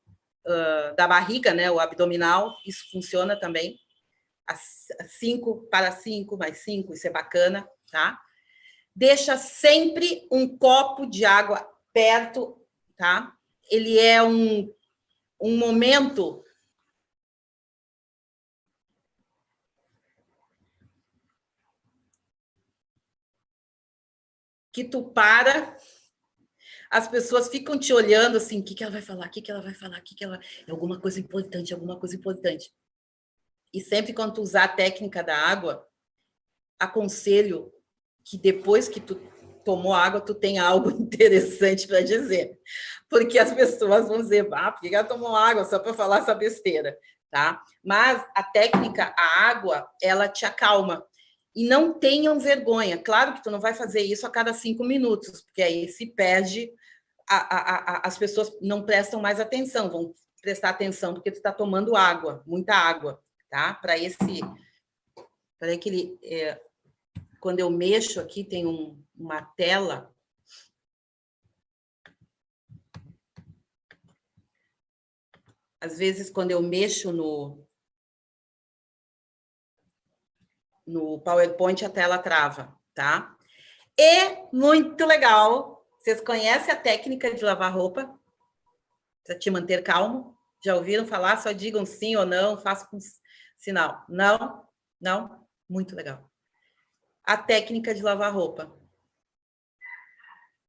da barriga, né? O abdominal, isso funciona também. 5 para 5 mais 5, isso é bacana, tá? Deixa sempre um copo de água perto, tá? Ele é um momento que tu para, as pessoas ficam te olhando assim, o que ela vai falar, o que ela vai falar, o que ela... É alguma coisa importante, alguma coisa importante. E sempre quando tu usar a técnica da água, aconselho que depois que tu tomou água, tu tem algo interessante para dizer. Porque as pessoas vão dizer, por que ela tomou água só para falar essa besteira, tá? Mas a técnica, a água, ela te acalma. E não tenham vergonha. Claro que tu não vai fazer isso a cada 5 minutos, porque aí se perde, as pessoas não prestam mais atenção, vão prestar atenção porque tu está tomando água, muita água, tá? Para aquele... quando eu mexo aqui, tem uma tela. Às vezes, quando eu mexo no PowerPoint, a tela trava, tá? E muito legal. Vocês conhecem a técnica de lavar roupa? Para te manter calmo? Já ouviram falar? Só digam sim ou não, façam com sinal. Não? Não? Muito legal. A técnica de lavar roupa.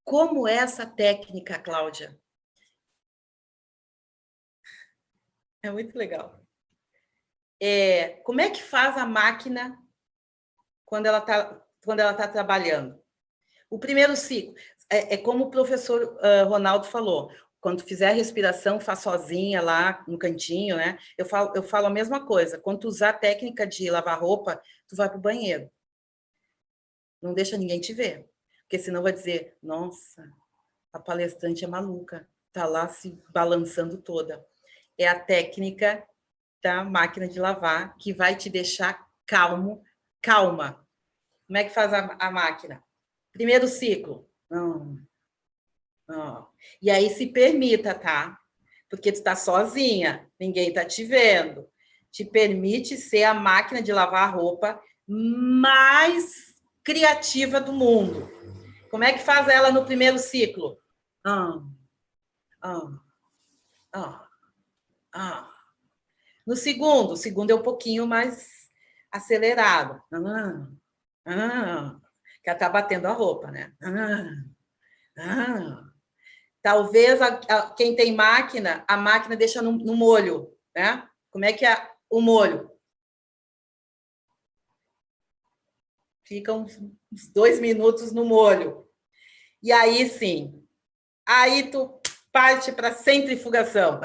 Como é essa técnica, Cláudia? É muito legal. Como é que faz a máquina quando ela tá trabalhando? O primeiro ciclo é como o professor Ronaldo falou. Quando tu fizer a respiração, faz sozinha lá no cantinho, né? Eu falo a mesma coisa. Quando tu usar a técnica de lavar roupa, tu vai para o banheiro. Não deixa ninguém te ver. Porque senão vai dizer, nossa, a palestrante é maluca. Tá lá se balançando toda. É a técnica da máquina de lavar que vai te deixar calmo, calma. Como é que faz a máquina? Primeiro ciclo. E aí se permita, tá? Porque tu tá sozinha, ninguém tá te vendo. Te permite ser a máquina de lavar roupa mais criativa do mundo. Como é que faz ela no primeiro ciclo? No segundo, o segundo é um pouquinho mais acelerado. Que ela tá batendo a roupa, né? Talvez quem tem máquina, a máquina deixa no molho, né? Como é que é o molho? Fica uns 2 minutos no molho. E aí, sim, aí tu parte para centrifugação.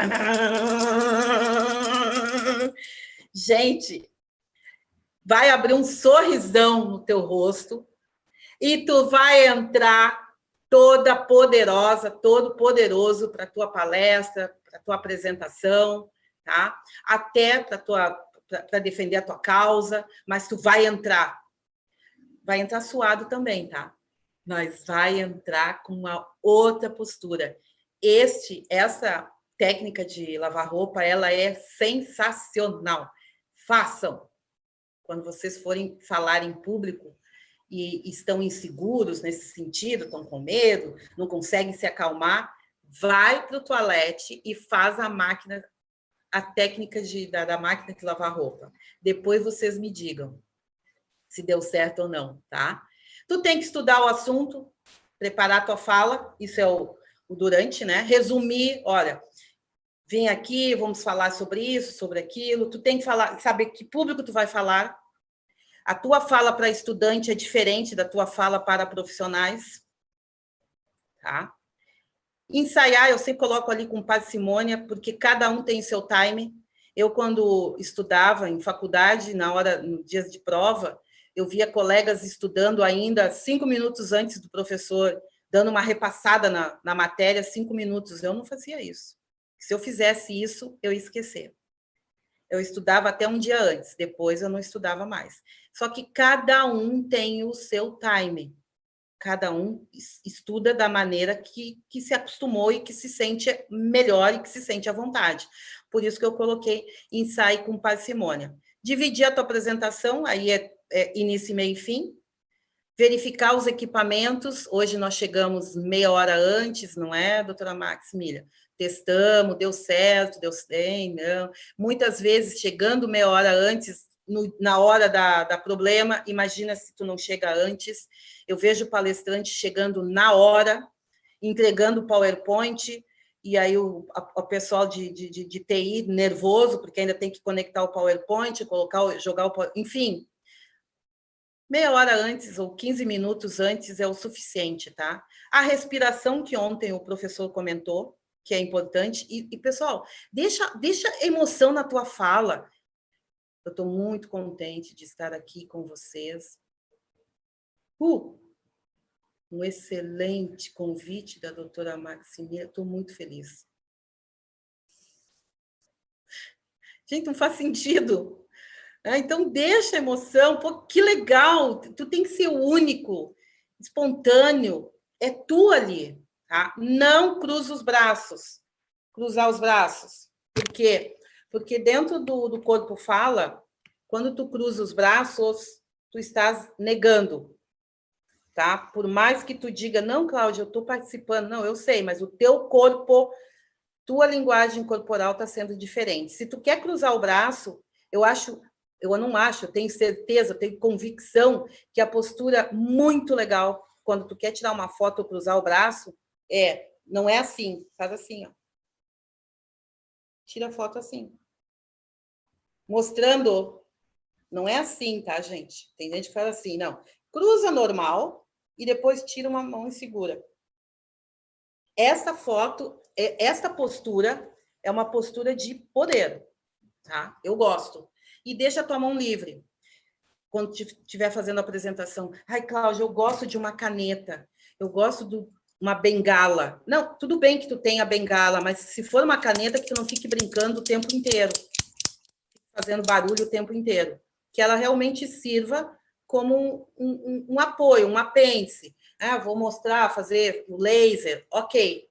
Gente, vai abrir um sorrisão no teu rosto e tu vai entrar toda poderosa, todo poderoso para a tua palestra, para a tua apresentação, tá? Até para defender a tua causa, mas tu vai entrar suado também, tá? Mas vai entrar com uma outra postura. Essa técnica de lavar roupa, ela é sensacional. Façam. Quando vocês forem falar em público e estão inseguros nesse sentido, estão com medo, não conseguem se acalmar, vai para o toalete e faz a técnica da máquina de lavar roupa. Depois vocês me digam se deu certo ou não, tá? Tu tem que estudar o assunto, preparar a tua fala, isso é o durante, né? Resumir, olha, vem aqui, vamos falar sobre isso, sobre aquilo. Tu tem que falar, saber que público tu vai falar. A tua fala para estudante é diferente da tua fala para profissionais, tá? Ensaiar, eu sempre coloco ali com parcimônia, porque cada um tem seu time. Eu, quando estudava em faculdade, nos dias de prova, eu via colegas estudando ainda 5 minutos antes do professor, dando uma repassada na matéria, 5 minutos. Eu não fazia isso. Se eu fizesse isso, eu ia esquecer. Eu estudava até um dia antes, depois eu não estudava mais. Só que cada um tem o seu time. Cada um estuda da maneira que se acostumou e que se sente melhor e que se sente à vontade. Por isso que eu coloquei ensaio com parcimônia. Dividir a tua apresentação, aí é início, meio e fim. Verificar os equipamentos. Hoje nós chegamos meia hora antes, não é, doutora Maximília? Testamos, deu certo, deu bem, não. Muitas vezes, chegando meia hora antes, na hora da problema, imagina se tu não chega antes. Eu vejo o palestrante chegando na hora, entregando o PowerPoint, e aí o pessoal de TI nervoso, porque ainda tem que conectar o PowerPoint, jogar o PowerPoint, enfim. Meia hora antes ou 15 minutos antes é o suficiente, tá? A respiração que ontem o professor comentou, que é importante. E pessoal, deixa emoção na tua fala. Eu estou muito contente de estar aqui com vocês. Um excelente convite da doutora Maximília. Estou muito feliz. Gente, não faz sentido. Então, deixa a emoção. Pô, que legal. Tu tem que ser único, espontâneo. É tu ali. Tá? Não cruza os braços. Cruzar os braços. Por quê? Porque dentro do corpo fala, quando tu cruza os braços, tu estás negando. Tá? Por mais que tu diga, não, Cláudia, eu estou participando. Não, eu sei, mas o teu corpo, tua linguagem corporal está sendo diferente. Se tu quer cruzar o braço, eu tenho certeza, eu tenho convicção que a postura muito legal, quando tu quer tirar uma foto ou cruzar o braço, não é assim, faz assim, ó. Tira a foto assim. Mostrando, não é assim, tá, gente? Tem gente que faz assim, não. Cruza normal e depois tira uma mão e segura. Esta foto, esta postura é uma postura de poder, tá? Eu gosto. E deixa a tua mão livre. Quando estiver fazendo a apresentação. Ai, Cláudia, eu gosto de uma caneta. Eu gosto de uma bengala. Não, tudo bem que tu tenha bengala, mas se for uma caneta, que tu não fique brincando o tempo inteiro. Fazendo barulho o tempo inteiro. Que ela realmente sirva como um apoio, um apêndice. Vou mostrar, fazer o laser. Ok.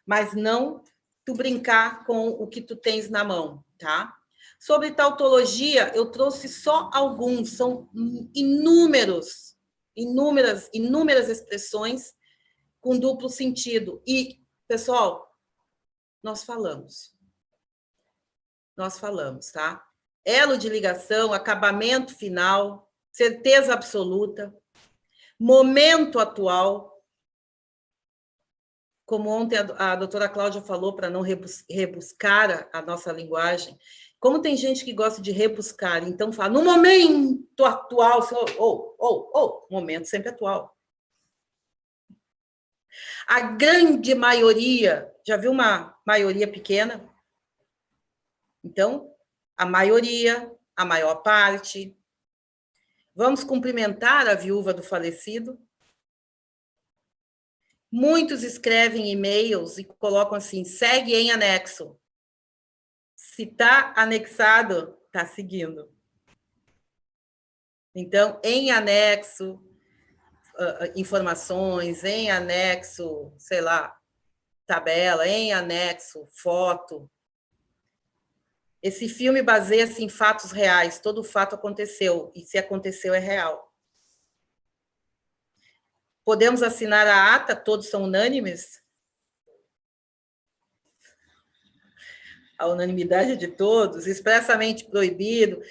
Mas não tu brincar com o que tu tens na mão, tá? Sobre tautologia, eu trouxe só alguns, são inúmeras expressões com duplo sentido. E, pessoal, nós falamos, tá? Elo de ligação, acabamento final, certeza absoluta, momento atual. Como ontem a doutora Cláudia falou, para não rebuscar a nossa linguagem, como tem gente que gosta de rebuscar, então fala, no momento atual, momento sempre atual. A grande maioria, já viu uma maioria pequena? Então, a maioria, a maior parte. Vamos cumprimentar a viúva do falecido? Muitos escrevem e-mails e colocam assim, segue em anexo. Se está anexado, está seguindo. Então, em anexo, informações, em anexo, sei lá, tabela, em anexo, foto. Esse filme baseia-se em fatos reais, todo fato aconteceu, e se aconteceu é real. Podemos assinar a ata, todos são unânimes? A unanimidade de todos, expressamente proibido.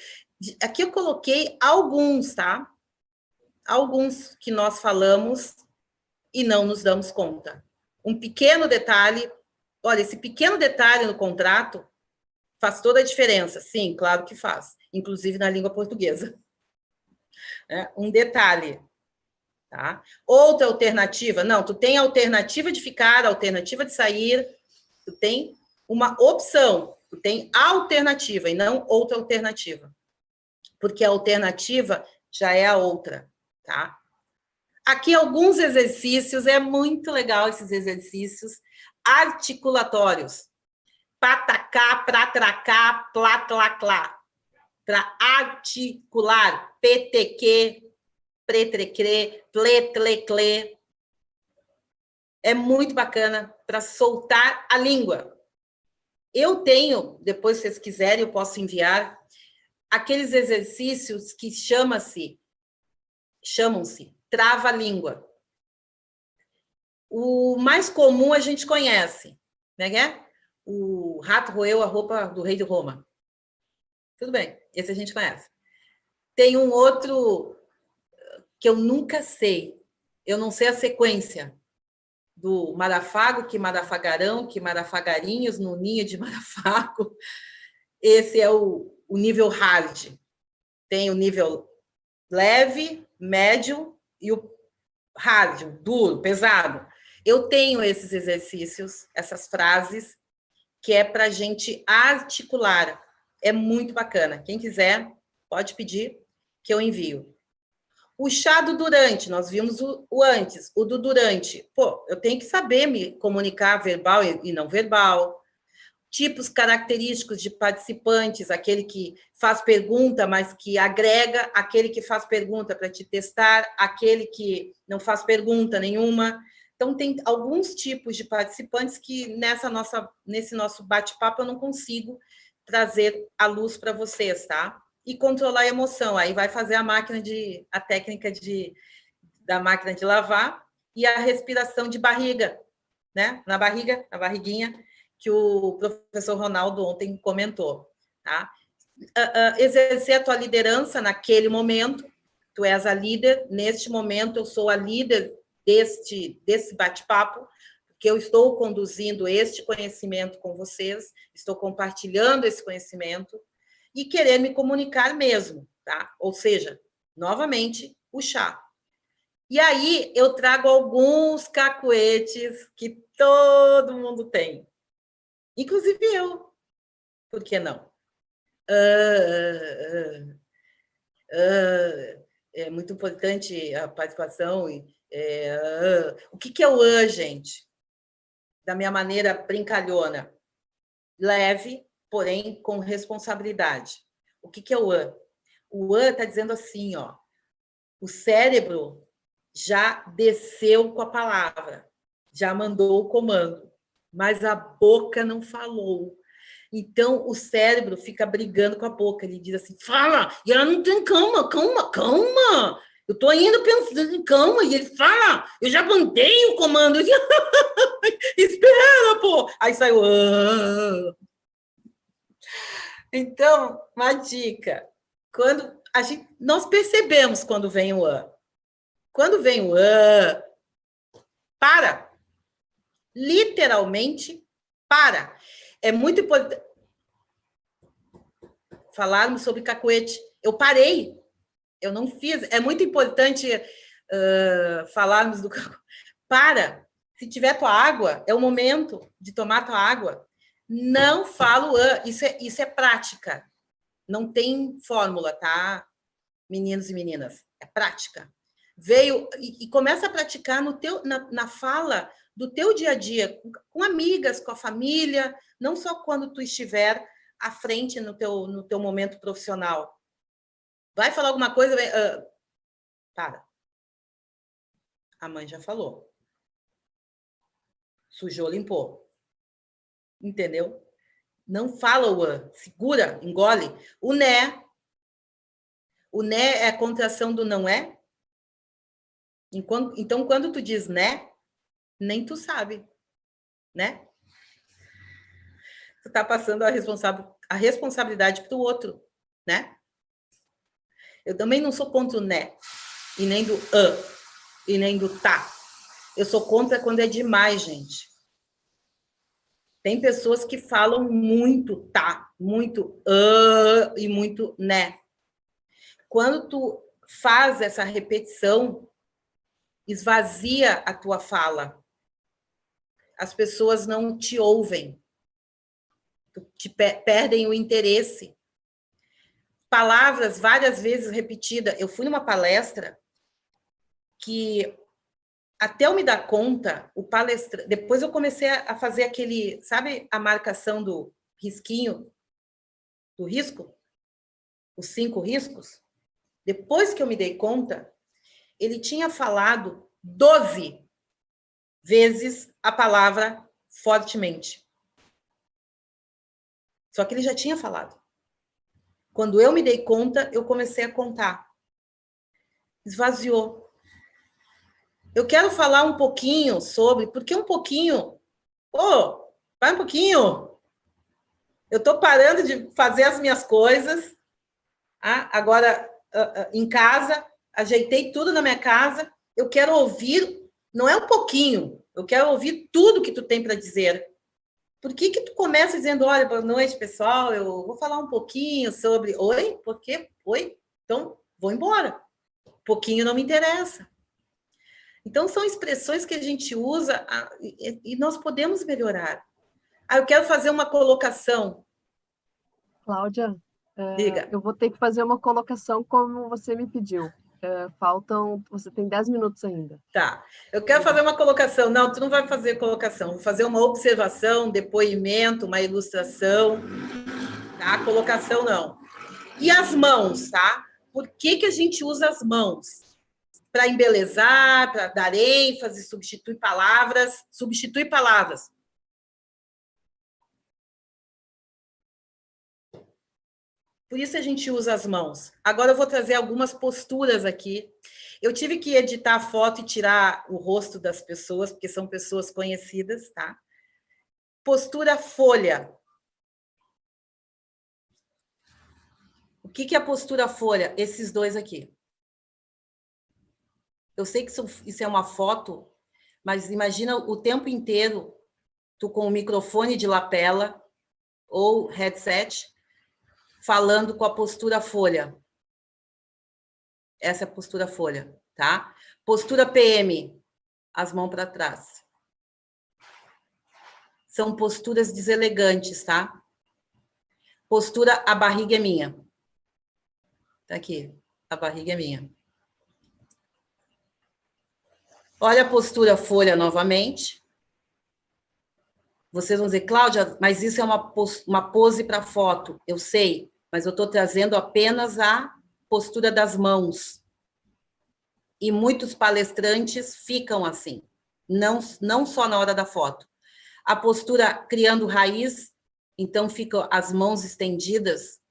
Aqui eu coloquei alguns, tá? Alguns que nós falamos e não nos damos conta. Um pequeno detalhe, olha, esse pequeno detalhe no contrato faz toda a diferença. Sim, claro que faz, inclusive na língua portuguesa. Um detalhe. Tá? Outra alternativa, não, tu tem a alternativa de ficar, a alternativa de sair, tu tem uma opção, tu tem alternativa e não outra alternativa, porque a alternativa já é a outra, tá? Aqui alguns exercícios, é muito legal esses exercícios articulatórios, patacá, pratracá, platlaclá, para articular, ptq, pretrecrê, pletleclê. É muito bacana para soltar a língua. Eu tenho, depois se vocês quiserem, eu posso enviar aqueles exercícios que chamam-se trava-língua. O mais comum a gente conhece, né? O rato roeu a roupa do rei de Roma. Tudo bem, esse a gente conhece. Tem um outro que eu nunca sei. Eu não sei a sequência do marafago, que marafagarão, que marafagarinhos no ninho de marafago. Esse é o nível hard. Tem o nível leve, médio e o hard, o duro, pesado. Eu tenho esses exercícios, essas frases, que é para a gente articular. É muito bacana. Quem quiser, pode pedir que eu envio. O chá do durante, nós vimos o antes, o do durante. Pô, eu tenho que saber me comunicar verbal e não verbal. Tipos característicos de participantes, aquele que faz pergunta, mas que agrega, aquele que faz pergunta para te testar, aquele que não faz pergunta nenhuma. Então, tem alguns tipos de participantes que nesse nosso bate-papo eu não consigo trazer à luz para vocês, tá? E controlar a emoção. Aí vai fazer a técnica da máquina de lavar e a respiração de barriga, né? Na barriguinha, que o professor Ronaldo ontem comentou, tá? Exercer a tua liderança naquele momento. Tu és a líder. Neste momento, eu sou a líder desse bate-papo, porque eu estou conduzindo este conhecimento com vocês, estou compartilhando esse conhecimento, e querer me comunicar mesmo, tá? Ou seja, novamente, o chá. E aí eu trago alguns cacuetes que todo mundo tem, inclusive eu. Por que não? É muito importante a participação. O que é o gente? Da minha maneira brincalhona. Leve, porém com responsabilidade. O que é o an? O an está dizendo assim, ó, o cérebro já desceu com a palavra, já mandou o comando, mas a boca não falou. Então, o cérebro fica brigando com a boca, ele diz assim, fala, e ela não tem calma, eu estou indo pensando em calma, e ele fala, eu já mandei o comando, espera, pô! Aí saiu... Então, uma dica, nós percebemos quando vem o an. Quando vem o an, para. Literalmente, para. É muito importante falarmos sobre cacuete. Eu parei, eu não fiz. É muito importante falarmos do cacuete. Para. Se tiver tua água, é o momento de tomar tua água. Não falo an. Isso é prática. Não tem fórmula, tá? Meninos e meninas. É prática. Veio e começa a praticar na fala do teu dia a dia, com amigas, com a família, não só quando tu estiver à frente no teu momento profissional. Vai falar alguma coisa? Para. A mãe já falou. Sujou, limpou. Entendeu? Não fala o an, segura, engole. O né. O né é a contração do não é. Então, quando tu diz né, nem tu sabe, né? Tu tá passando a responsabilidade para o outro, né? Eu também não sou contra o né, e nem do e nem do tá. Eu sou contra quando é demais, gente. Tem pessoas que falam muito tá, muito e muito né. Quando tu faz essa repetição, esvazia a tua fala. As pessoas não te ouvem. Perdem o interesse. Palavras várias vezes repetidas. Eu fui numa palestra que, até eu me dar conta, o palestrante... Depois eu comecei a fazer aquele... Sabe a marcação do risquinho? Do risco? Os 5 riscos? Depois que eu me dei conta, ele tinha falado 12 vezes a palavra fortemente. Só que ele já tinha falado. Quando eu me dei conta, eu comecei a contar. Esvaziou. Eu quero falar um pouquinho sobre... Porque um pouquinho... vai um pouquinho. Eu estou parando de fazer as minhas coisas. Agora, em casa, ajeitei tudo na minha casa. Eu quero ouvir... Não é um pouquinho. Eu quero ouvir tudo que tu tem para dizer. Por que tu começa dizendo, olha, boa noite, pessoal, eu vou falar um pouquinho sobre... Oi? Por quê? Oi? Então, vou embora. Pouquinho não me interessa. Então, são expressões que a gente usa e nós podemos melhorar. Eu quero fazer uma colocação. Cláudia, Diga. eu vou ter que fazer uma colocação como você me pediu. Você tem 10 minutos ainda. Tá. Eu quero fazer uma colocação. Não, tu não vai fazer colocação. Vou fazer uma observação, um depoimento, uma ilustração. Tá? Colocação, não. E as mãos, tá? Por que a gente usa as mãos? Para embelezar, para dar ênfase, substituir palavras. Substituir palavras. Por isso a gente usa as mãos. Agora eu vou trazer algumas posturas aqui. Eu tive que editar a foto e tirar o rosto das pessoas, porque são pessoas conhecidas, tá? Postura folha. O que é a postura folha? Esses dois aqui. Eu sei que isso é uma foto, mas imagina o tempo inteiro tu com o microfone de lapela ou headset falando com a postura folha. Essa é a postura folha, tá? Postura PM, as mãos para trás. São posturas deselegantes, tá? Postura, a barriga é minha. Tá aqui, a barriga é minha. Olha a postura folha novamente. Vocês vão dizer, Cláudia, mas isso é uma pose para foto. Eu sei, mas eu estou trazendo apenas a postura das mãos. E muitos palestrantes ficam assim, não só na hora da foto. A postura criando raiz, então ficam as mãos estendidas,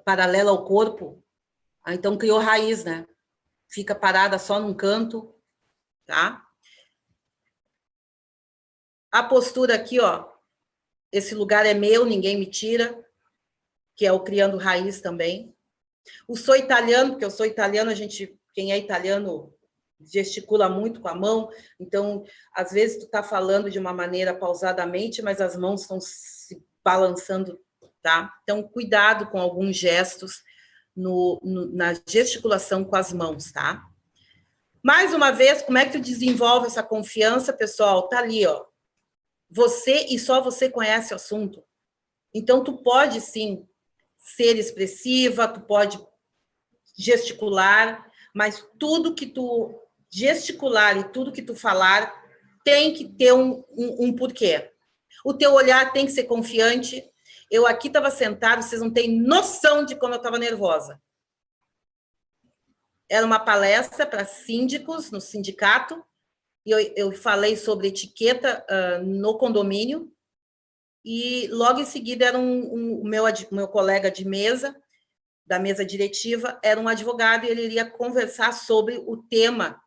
paralela ao corpo. Então criou raiz, né? Fica parada só num canto, tá? A postura aqui, ó, esse lugar é meu, ninguém me tira, que é o criando raiz também. O sou italiano, porque eu sou italiano, quem é italiano gesticula muito com a mão, então, às vezes, tu tá falando de uma maneira pausadamente, mas as mãos estão se balançando, tá? Então, cuidado com alguns gestos na gesticulação com as mãos, tá? Mais uma vez, como é que tu desenvolve essa confiança, pessoal? Tá ali, ó. Você e só você conhece o assunto. Então, tu pode, sim, ser expressiva, tu pode gesticular, mas tudo que tu gesticular e tudo que tu falar tem que ter um porquê. O teu olhar tem que ser confiante. Eu aqui estava sentada, vocês não têm noção de como eu estava nervosa. Era uma palestra para síndicos no sindicato, e eu falei sobre etiqueta no condomínio, e logo em seguida era o meu colega de mesa, da mesa diretiva, era um advogado, e ele iria conversar sobre o tema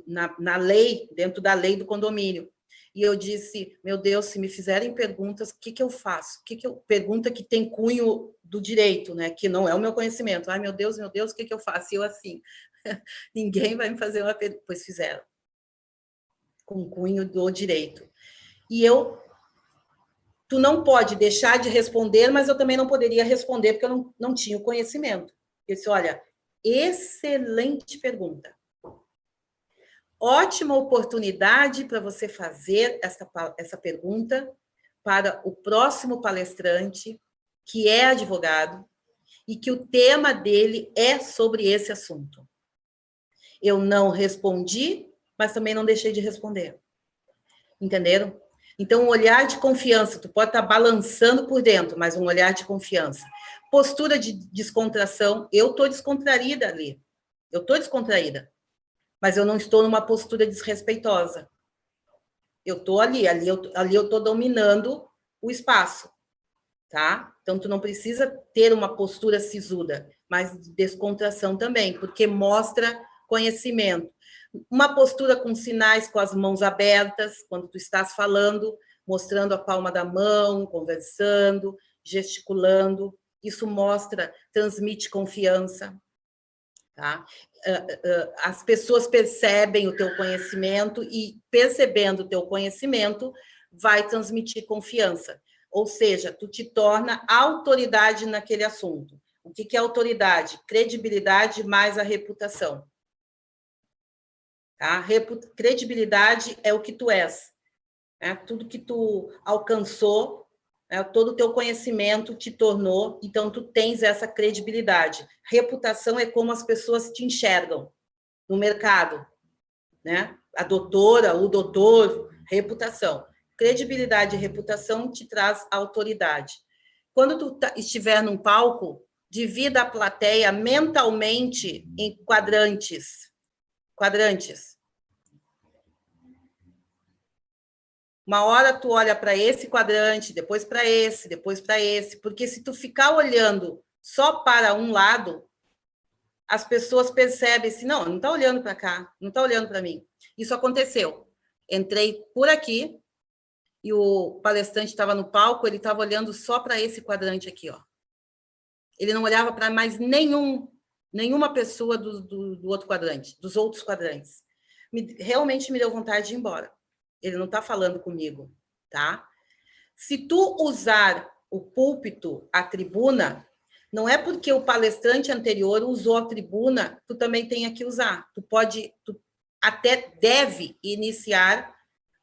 na lei, dentro da lei do condomínio. E eu disse, meu Deus, se me fizerem perguntas, o que eu faço? Pergunta que tem cunho do direito, né? Que não é o meu conhecimento. Ai, meu Deus, o que eu faço? E eu assim, ninguém vai me fazer uma pergunta. Pois fizeram, com cunho do direito. E tu não pode deixar de responder, mas eu também não poderia responder, porque eu não tinha o conhecimento. Eu disse, olha, excelente pergunta. Ótima oportunidade para você fazer essa pergunta para o próximo palestrante, que é advogado, e que o tema dele é sobre esse assunto. Eu não respondi, mas também não deixei de responder. Entenderam? Então, um olhar de confiança, tu pode estar balançando por dentro, mas um olhar de confiança. Postura de descontração, eu estou descontraída ali. Eu estou descontraída, mas eu não estou numa postura desrespeitosa. Eu estou ali eu estou dominando o espaço, tá? Então, tu não precisa ter uma postura sisuda, mas de descontração também, porque mostra conhecimento. Uma postura com sinais com as mãos abertas, quando tu estás falando, mostrando a palma da mão, conversando, gesticulando. Isso transmite confiança. Tá? As pessoas percebem o teu conhecimento e, percebendo o teu conhecimento, vai transmitir confiança. Ou seja, tu te torna autoridade naquele assunto. O que é autoridade? Credibilidade mais a reputação. Tá? Credibilidade é o que tu és. Né? Tudo que tu alcançou, né? Todo o teu conhecimento te tornou, então tu tens essa credibilidade. Reputação é como as pessoas te enxergam no mercado. Né? A doutora, o doutor, reputação. Credibilidade e reputação te traz autoridade. Quando tu estiver num palco, divida a plateia mentalmente em quadrantes. Uma hora tu olha para esse quadrante, depois para esse, porque se tu ficar olhando só para um lado, as pessoas percebem assim, não está olhando para cá, não está olhando para mim. Isso aconteceu. Entrei por aqui e o palestrante estava no palco, ele estava olhando só para esse quadrante aqui, ó. Ele não olhava para mais nenhuma pessoa do outro quadrante, dos outros quadrantes. Realmente me deu vontade de ir embora. Ele não está falando comigo, tá? Se tu usar o púlpito, a tribuna, não é porque o palestrante anterior usou a tribuna, tu também tenha que usar. Tu até deve iniciar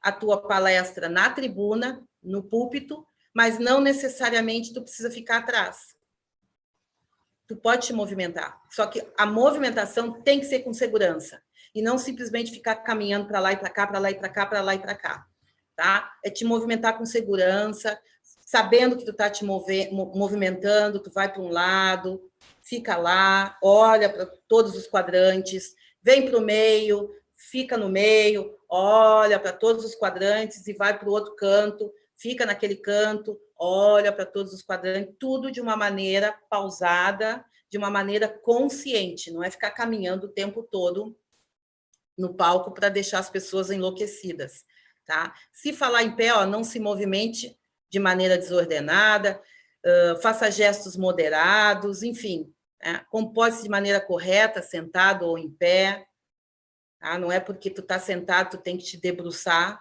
a tua palestra na tribuna, no púlpito, mas não necessariamente tu precisa ficar atrás. Tu pode te movimentar. Só que a movimentação tem que ser com segurança. E não simplesmente ficar caminhando para lá e para cá, para lá e para cá, para lá e para cá. Tá? É te movimentar com segurança, sabendo que tu está te movimentando, tu vai para um lado, fica lá, olha para todos os quadrantes, vem para o meio, fica no meio, olha para todos os quadrantes e vai para o outro canto, fica naquele canto, olha para todos os quadrantes, tudo de uma maneira pausada, de uma maneira consciente, não é ficar caminhando o tempo todo no palco para deixar as pessoas enlouquecidas, tá? Se falar em pé, ó, não se movimente de maneira desordenada, faça gestos moderados, enfim, né? Comporte-se de maneira correta, sentado ou em pé, tá? Não é porque tu está sentado, tu tem que te debruçar,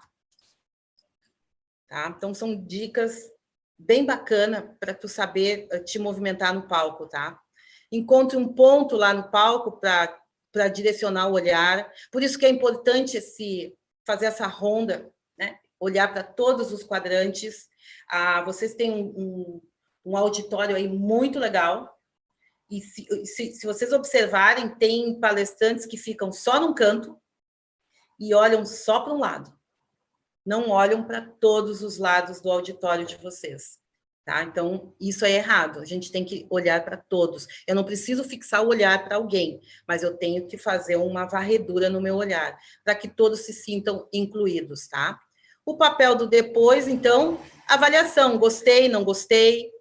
tá? Então, são dicas bem bacanas para tu saber te movimentar no palco, tá? Encontre um ponto lá no palco para direcionar o olhar. Por isso que é importante fazer essa ronda, né? Olhar para todos os quadrantes. Vocês têm um auditório aí muito legal. E se vocês observarem, tem palestrantes que ficam só num canto e olham só para um lado. Não olham para todos os lados do auditório de vocês. Tá? Então, isso é errado. A gente tem que olhar para todos. Eu não preciso fixar o olhar para alguém, mas eu tenho que fazer uma varredura no meu olhar, para que todos se sintam incluídos, tá? O papel do depois, então, avaliação. Gostei, não gostei?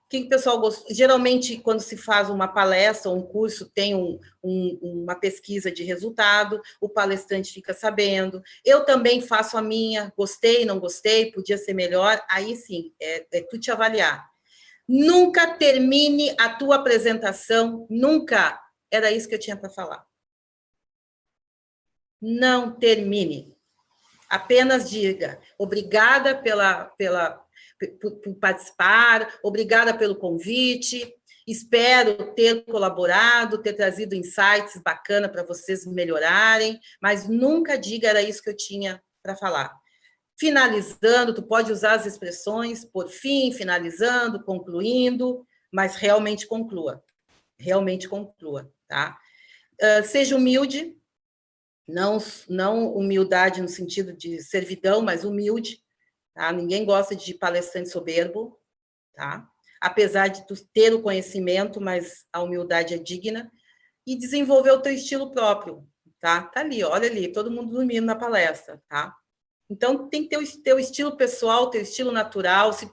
O que o pessoal gosta? Geralmente, quando se faz uma palestra ou um curso, tem uma pesquisa de resultado, o palestrante fica sabendo. Eu também faço a minha, gostei, não gostei, podia ser melhor. Aí sim, é tu te avaliar. Nunca termine a tua apresentação, nunca. Era isso que eu tinha para falar. Não termine. Apenas diga, obrigada por participar, obrigada pelo convite, espero ter colaborado, ter trazido insights bacanas para vocês melhorarem, mas nunca diga era isso que eu tinha para falar. Finalizando, tu pode usar as expressões por fim, finalizando, concluindo, mas realmente conclua, tá? Seja humilde, não humildade no sentido de servidão, mas humilde, tá? Ninguém gosta de palestrante soberbo, tá? Apesar de tu ter o conhecimento, mas a humildade é digna, e desenvolver o teu estilo próprio, tá? Tá ali, olha ali, todo mundo dormindo na palestra, tá? Então, tem que ter o teu estilo pessoal, teu estilo natural, se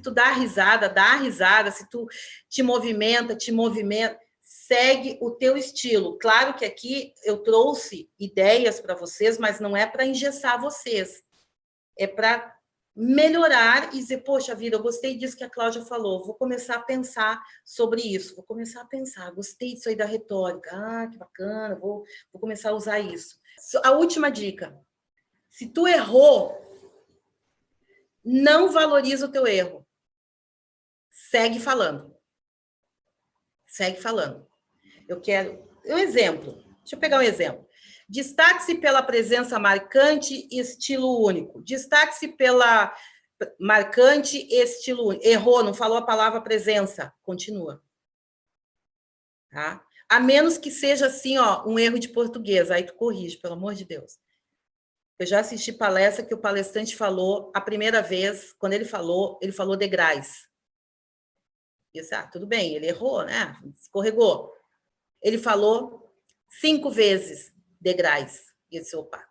tu dá risada, se tu te movimenta, segue o teu estilo. Claro que aqui eu trouxe ideias para vocês, mas não é para engessar vocês. É para melhorar e dizer, poxa vida, eu gostei disso que a Cláudia falou, vou começar a pensar sobre isso, gostei disso aí da retórica, que bacana, vou começar a usar isso. A última dica, se tu errou, não valoriza o teu erro. Segue falando. Deixa eu pegar um exemplo. Destaque-se pela presença marcante e estilo único. Destaque-se pela marcante e estilo único. Errou, não falou a palavra presença. Continua. Tá? A menos que seja assim, um erro de português. Aí tu corrige, pelo amor de Deus. Eu já assisti palestra que o palestrante falou, a primeira vez, quando ele falou degraus. Tudo bem, ele errou, né? Escorregou. Ele falou 5 vezes degraus. E eu disse, opa.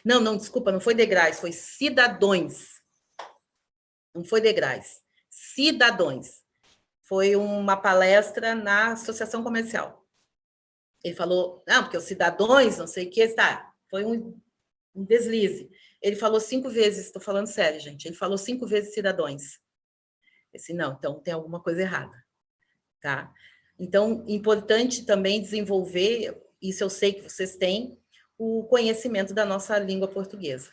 Não, desculpa, não foi degraus, foi cidadões. Não foi degraus. Cidadões. Foi uma palestra na Associação Comercial. Ele falou, não, porque os cidadãos, não sei o que, está. Foi um deslize. Ele falou 5 vezes, estou falando sério, gente. Ele falou 5 vezes cidadãos. Eu disse, não, então tem alguma coisa errada. Tá? Então, importante também desenvolver, isso eu sei que vocês têm, o conhecimento da nossa língua portuguesa.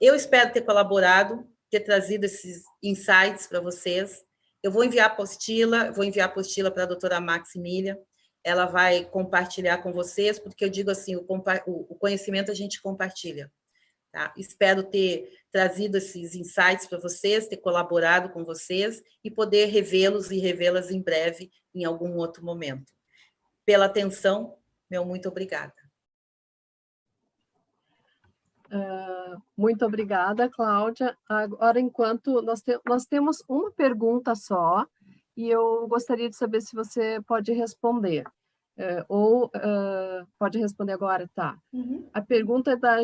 Eu espero ter colaborado, ter trazido esses insights para vocês. Eu vou enviar a apostila para a doutora Maximília, ela vai compartilhar com vocês, porque eu digo assim, o conhecimento a gente compartilha. Tá? Espero ter trazido esses insights para vocês, ter colaborado com vocês e poder revê-los e revê-las em breve, em algum outro momento. Pela atenção, meu muito obrigada. Muito obrigada, Cláudia. Agora, enquanto nós temos uma pergunta só, e eu gostaria de saber se você pode responder. Pode responder agora, tá? Uhum. A pergunta é da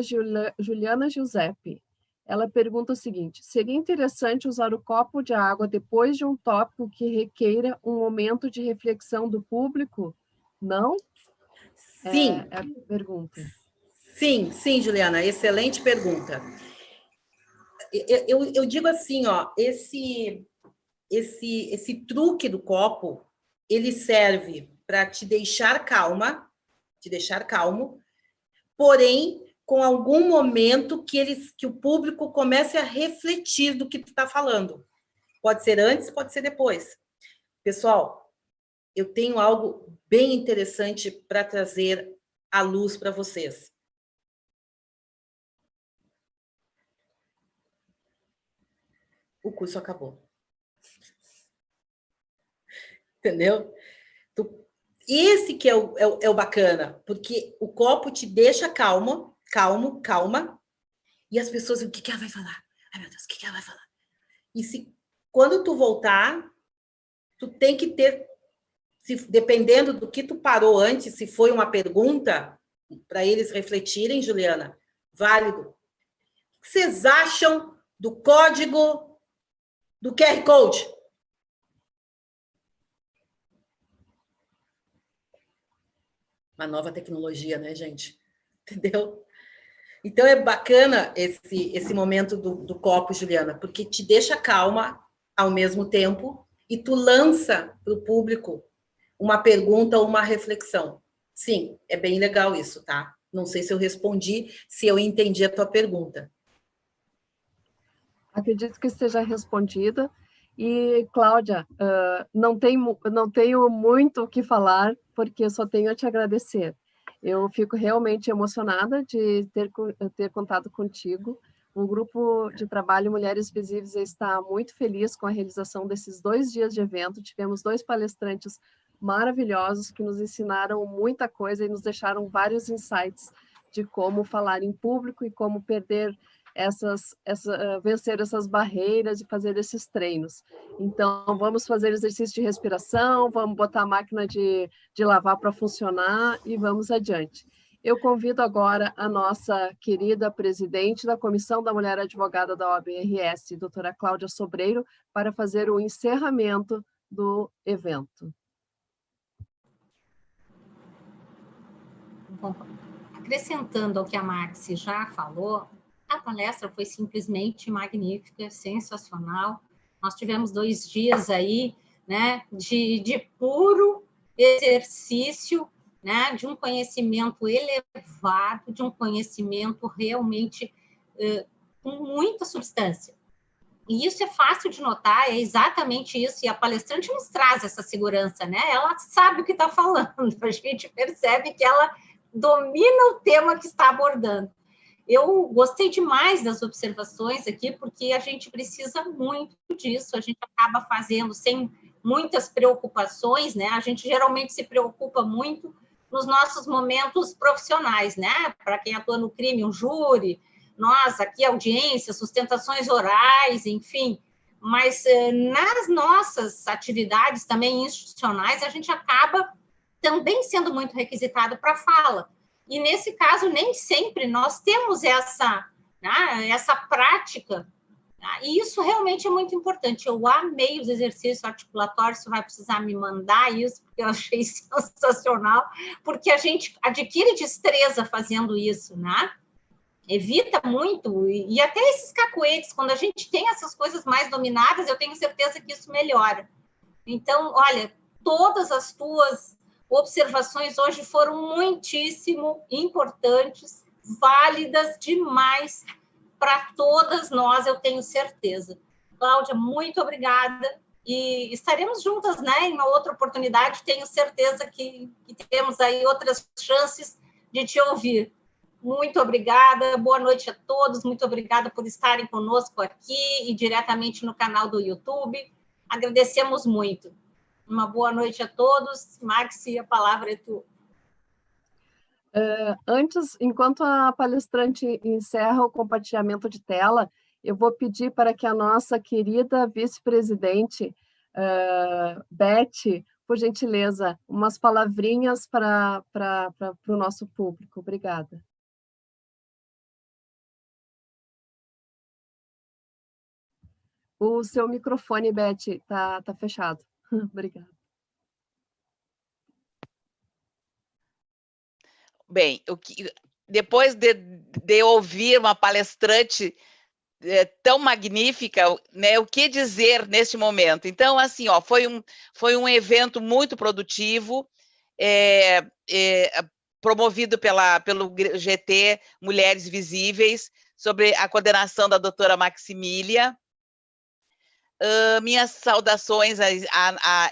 Juliana Giuseppe. Ela pergunta o seguinte: seria interessante usar o copo de água depois de um tópico que requeira um momento de reflexão do público? Não? Sim. É a pergunta. Sim, Juliana, excelente pergunta. Eu digo assim, esse truque do copo, ele serve para te deixar calmo, porém, com algum momento que o público comece a refletir do que tu está falando. Pode ser antes, pode ser depois. Pessoal, eu tenho algo bem interessante para trazer à luz para vocês. O curso acabou. Entendeu? Esse que é o bacana, porque o copo te deixa calma, e as pessoas, o que ela vai falar? Ai, meu Deus, o que ela vai falar? quando tu voltar, tu tem que ter, dependendo do que tu parou antes, se foi uma pergunta, para eles refletirem, Juliana, válido. O que vocês acham do código do QR Code? Uma nova tecnologia, né, gente? Entendeu? Então, é bacana esse momento do copo, Juliana, porque te deixa calma ao mesmo tempo e tu lança para o público uma pergunta ou uma reflexão. Sim, é bem legal isso, tá? Não sei se eu respondi, se eu entendi a tua pergunta. Acredito que esteja respondida. E, Cláudia, não tenho muito o que falar, porque só tenho a te agradecer. Eu fico realmente emocionada de ter contado contigo. O grupo de trabalho Mulheres Visíveis está muito feliz com a realização desses 2 dias de evento. Tivemos 2 palestrantes maravilhosos que nos ensinaram muita coisa e nos deixaram vários insights de como falar em público e como vencer essas barreiras e fazer esses treinos. Então, vamos fazer exercício de respiração, vamos botar a máquina de lavar para funcionar e vamos adiante. Eu convido agora a nossa querida presidente da Comissão da Mulher Advogada da OAB-RS, doutora Cláudia Sobreiro, para fazer o encerramento do evento. Bom, acrescentando ao que a Maxi já falou, a palestra foi simplesmente magnífica, sensacional. Nós tivemos 2 dias aí, né, de puro exercício, né, de um conhecimento elevado, de um conhecimento realmente com muita substância. E isso é fácil de notar, é exatamente isso, e a palestrante nos traz essa segurança, né? Ela sabe o que está falando, a gente percebe que ela domina o tema que está abordando. Eu gostei demais das observações aqui, porque a gente precisa muito disso, a gente acaba fazendo sem muitas preocupações, né? A gente geralmente se preocupa muito nos nossos momentos profissionais, né? Para quem atua no crime, um júri, nós aqui, audiência, sustentações orais, enfim. Mas nas nossas atividades também institucionais, a gente acaba também sendo muito requisitado para fala. E, nesse caso, nem sempre nós temos essa prática, e isso realmente é muito importante. Eu amei os exercícios articulatórios, você vai precisar me mandar isso, porque eu achei sensacional, porque a gente adquire destreza fazendo isso, né? Evita muito, e até esses cacuetes, quando a gente tem essas coisas mais dominadas, eu tenho certeza que isso melhora. Então, olha, todas as tuas observações hoje foram muitíssimo importantes, válidas demais para todas nós, eu tenho certeza. Cláudia, muito obrigada, e estaremos juntas, né, em uma outra oportunidade, tenho certeza que temos aí outras chances de te ouvir. Muito obrigada, boa noite a todos, muito obrigada por estarem conosco aqui e diretamente no canal do YouTube, agradecemos muito. Uma boa noite a todos. Maxi, a palavra é tua. Antes, enquanto a palestrante encerra o compartilhamento de tela, eu vou pedir para que a nossa querida vice-presidente, Beth, por gentileza, umas palavrinhas para o nosso público. Obrigada. O seu microfone, Beth, está fechado. Obrigada. Bem, depois de ouvir uma palestrante tão magnífica, né, o que dizer neste momento? Então, assim, ó, foi um evento muito produtivo, promovido pelo GT Mulheres Visíveis, sobre a coordenação da doutora Maximília. Minhas saudações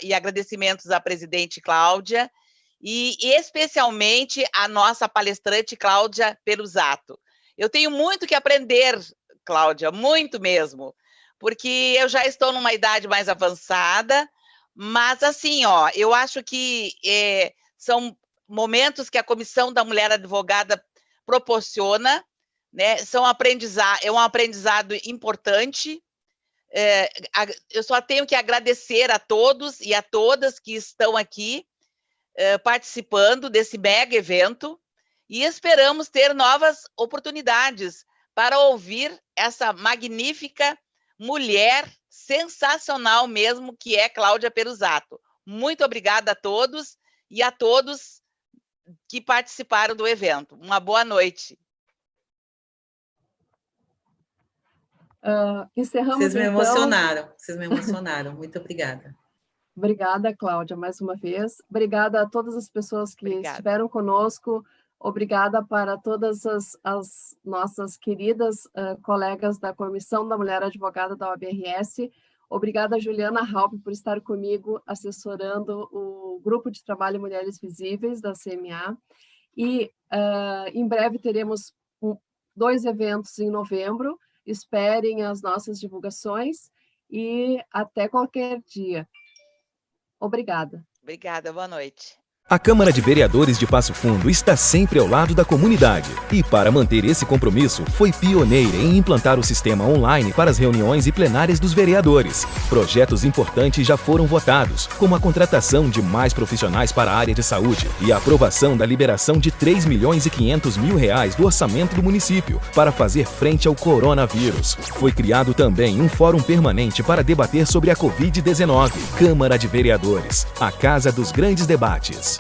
e agradecimentos à presidente Cláudia, e especialmente à nossa palestrante Cláudia Perusato. Eu tenho muito que aprender, Cláudia, muito mesmo, porque eu já estou numa idade mais avançada, mas assim, ó, eu acho que são momentos que a Comissão da Mulher Advogada proporciona, né? É um aprendizado importante. eu só tenho que agradecer a todos e a todas que estão aqui participando desse mega evento e esperamos ter novas oportunidades para ouvir essa magnífica mulher sensacional mesmo, que é Cláudia Perusato. Muito obrigada a todos e a todos que participaram do evento. Uma boa noite. Encerramos, Vocês me emocionaram. Muito obrigada. Obrigada, Cláudia, mais uma vez. Obrigada a todas as pessoas que estiveram conosco. Obrigada para todas as nossas queridas colegas da Comissão da Mulher Advogada da OAB-RS. Obrigada, Juliana Halpe, por estar comigo assessorando o Grupo de Trabalho Mulheres Visíveis da CMA. E em breve teremos 2 eventos em novembro. Esperem as nossas divulgações e até qualquer dia. Obrigada. Obrigada, boa noite. A Câmara de Vereadores de Passo Fundo está sempre ao lado da comunidade e, para manter esse compromisso, foi pioneira em implantar o sistema online para as reuniões e plenárias dos vereadores. Projetos importantes já foram votados, como a contratação de mais profissionais para a área de saúde e a aprovação da liberação de R$3.500.000 do orçamento do município para fazer frente ao coronavírus. Foi criado também um fórum permanente para debater sobre a Covid-19. Câmara de Vereadores, a casa dos grandes debates.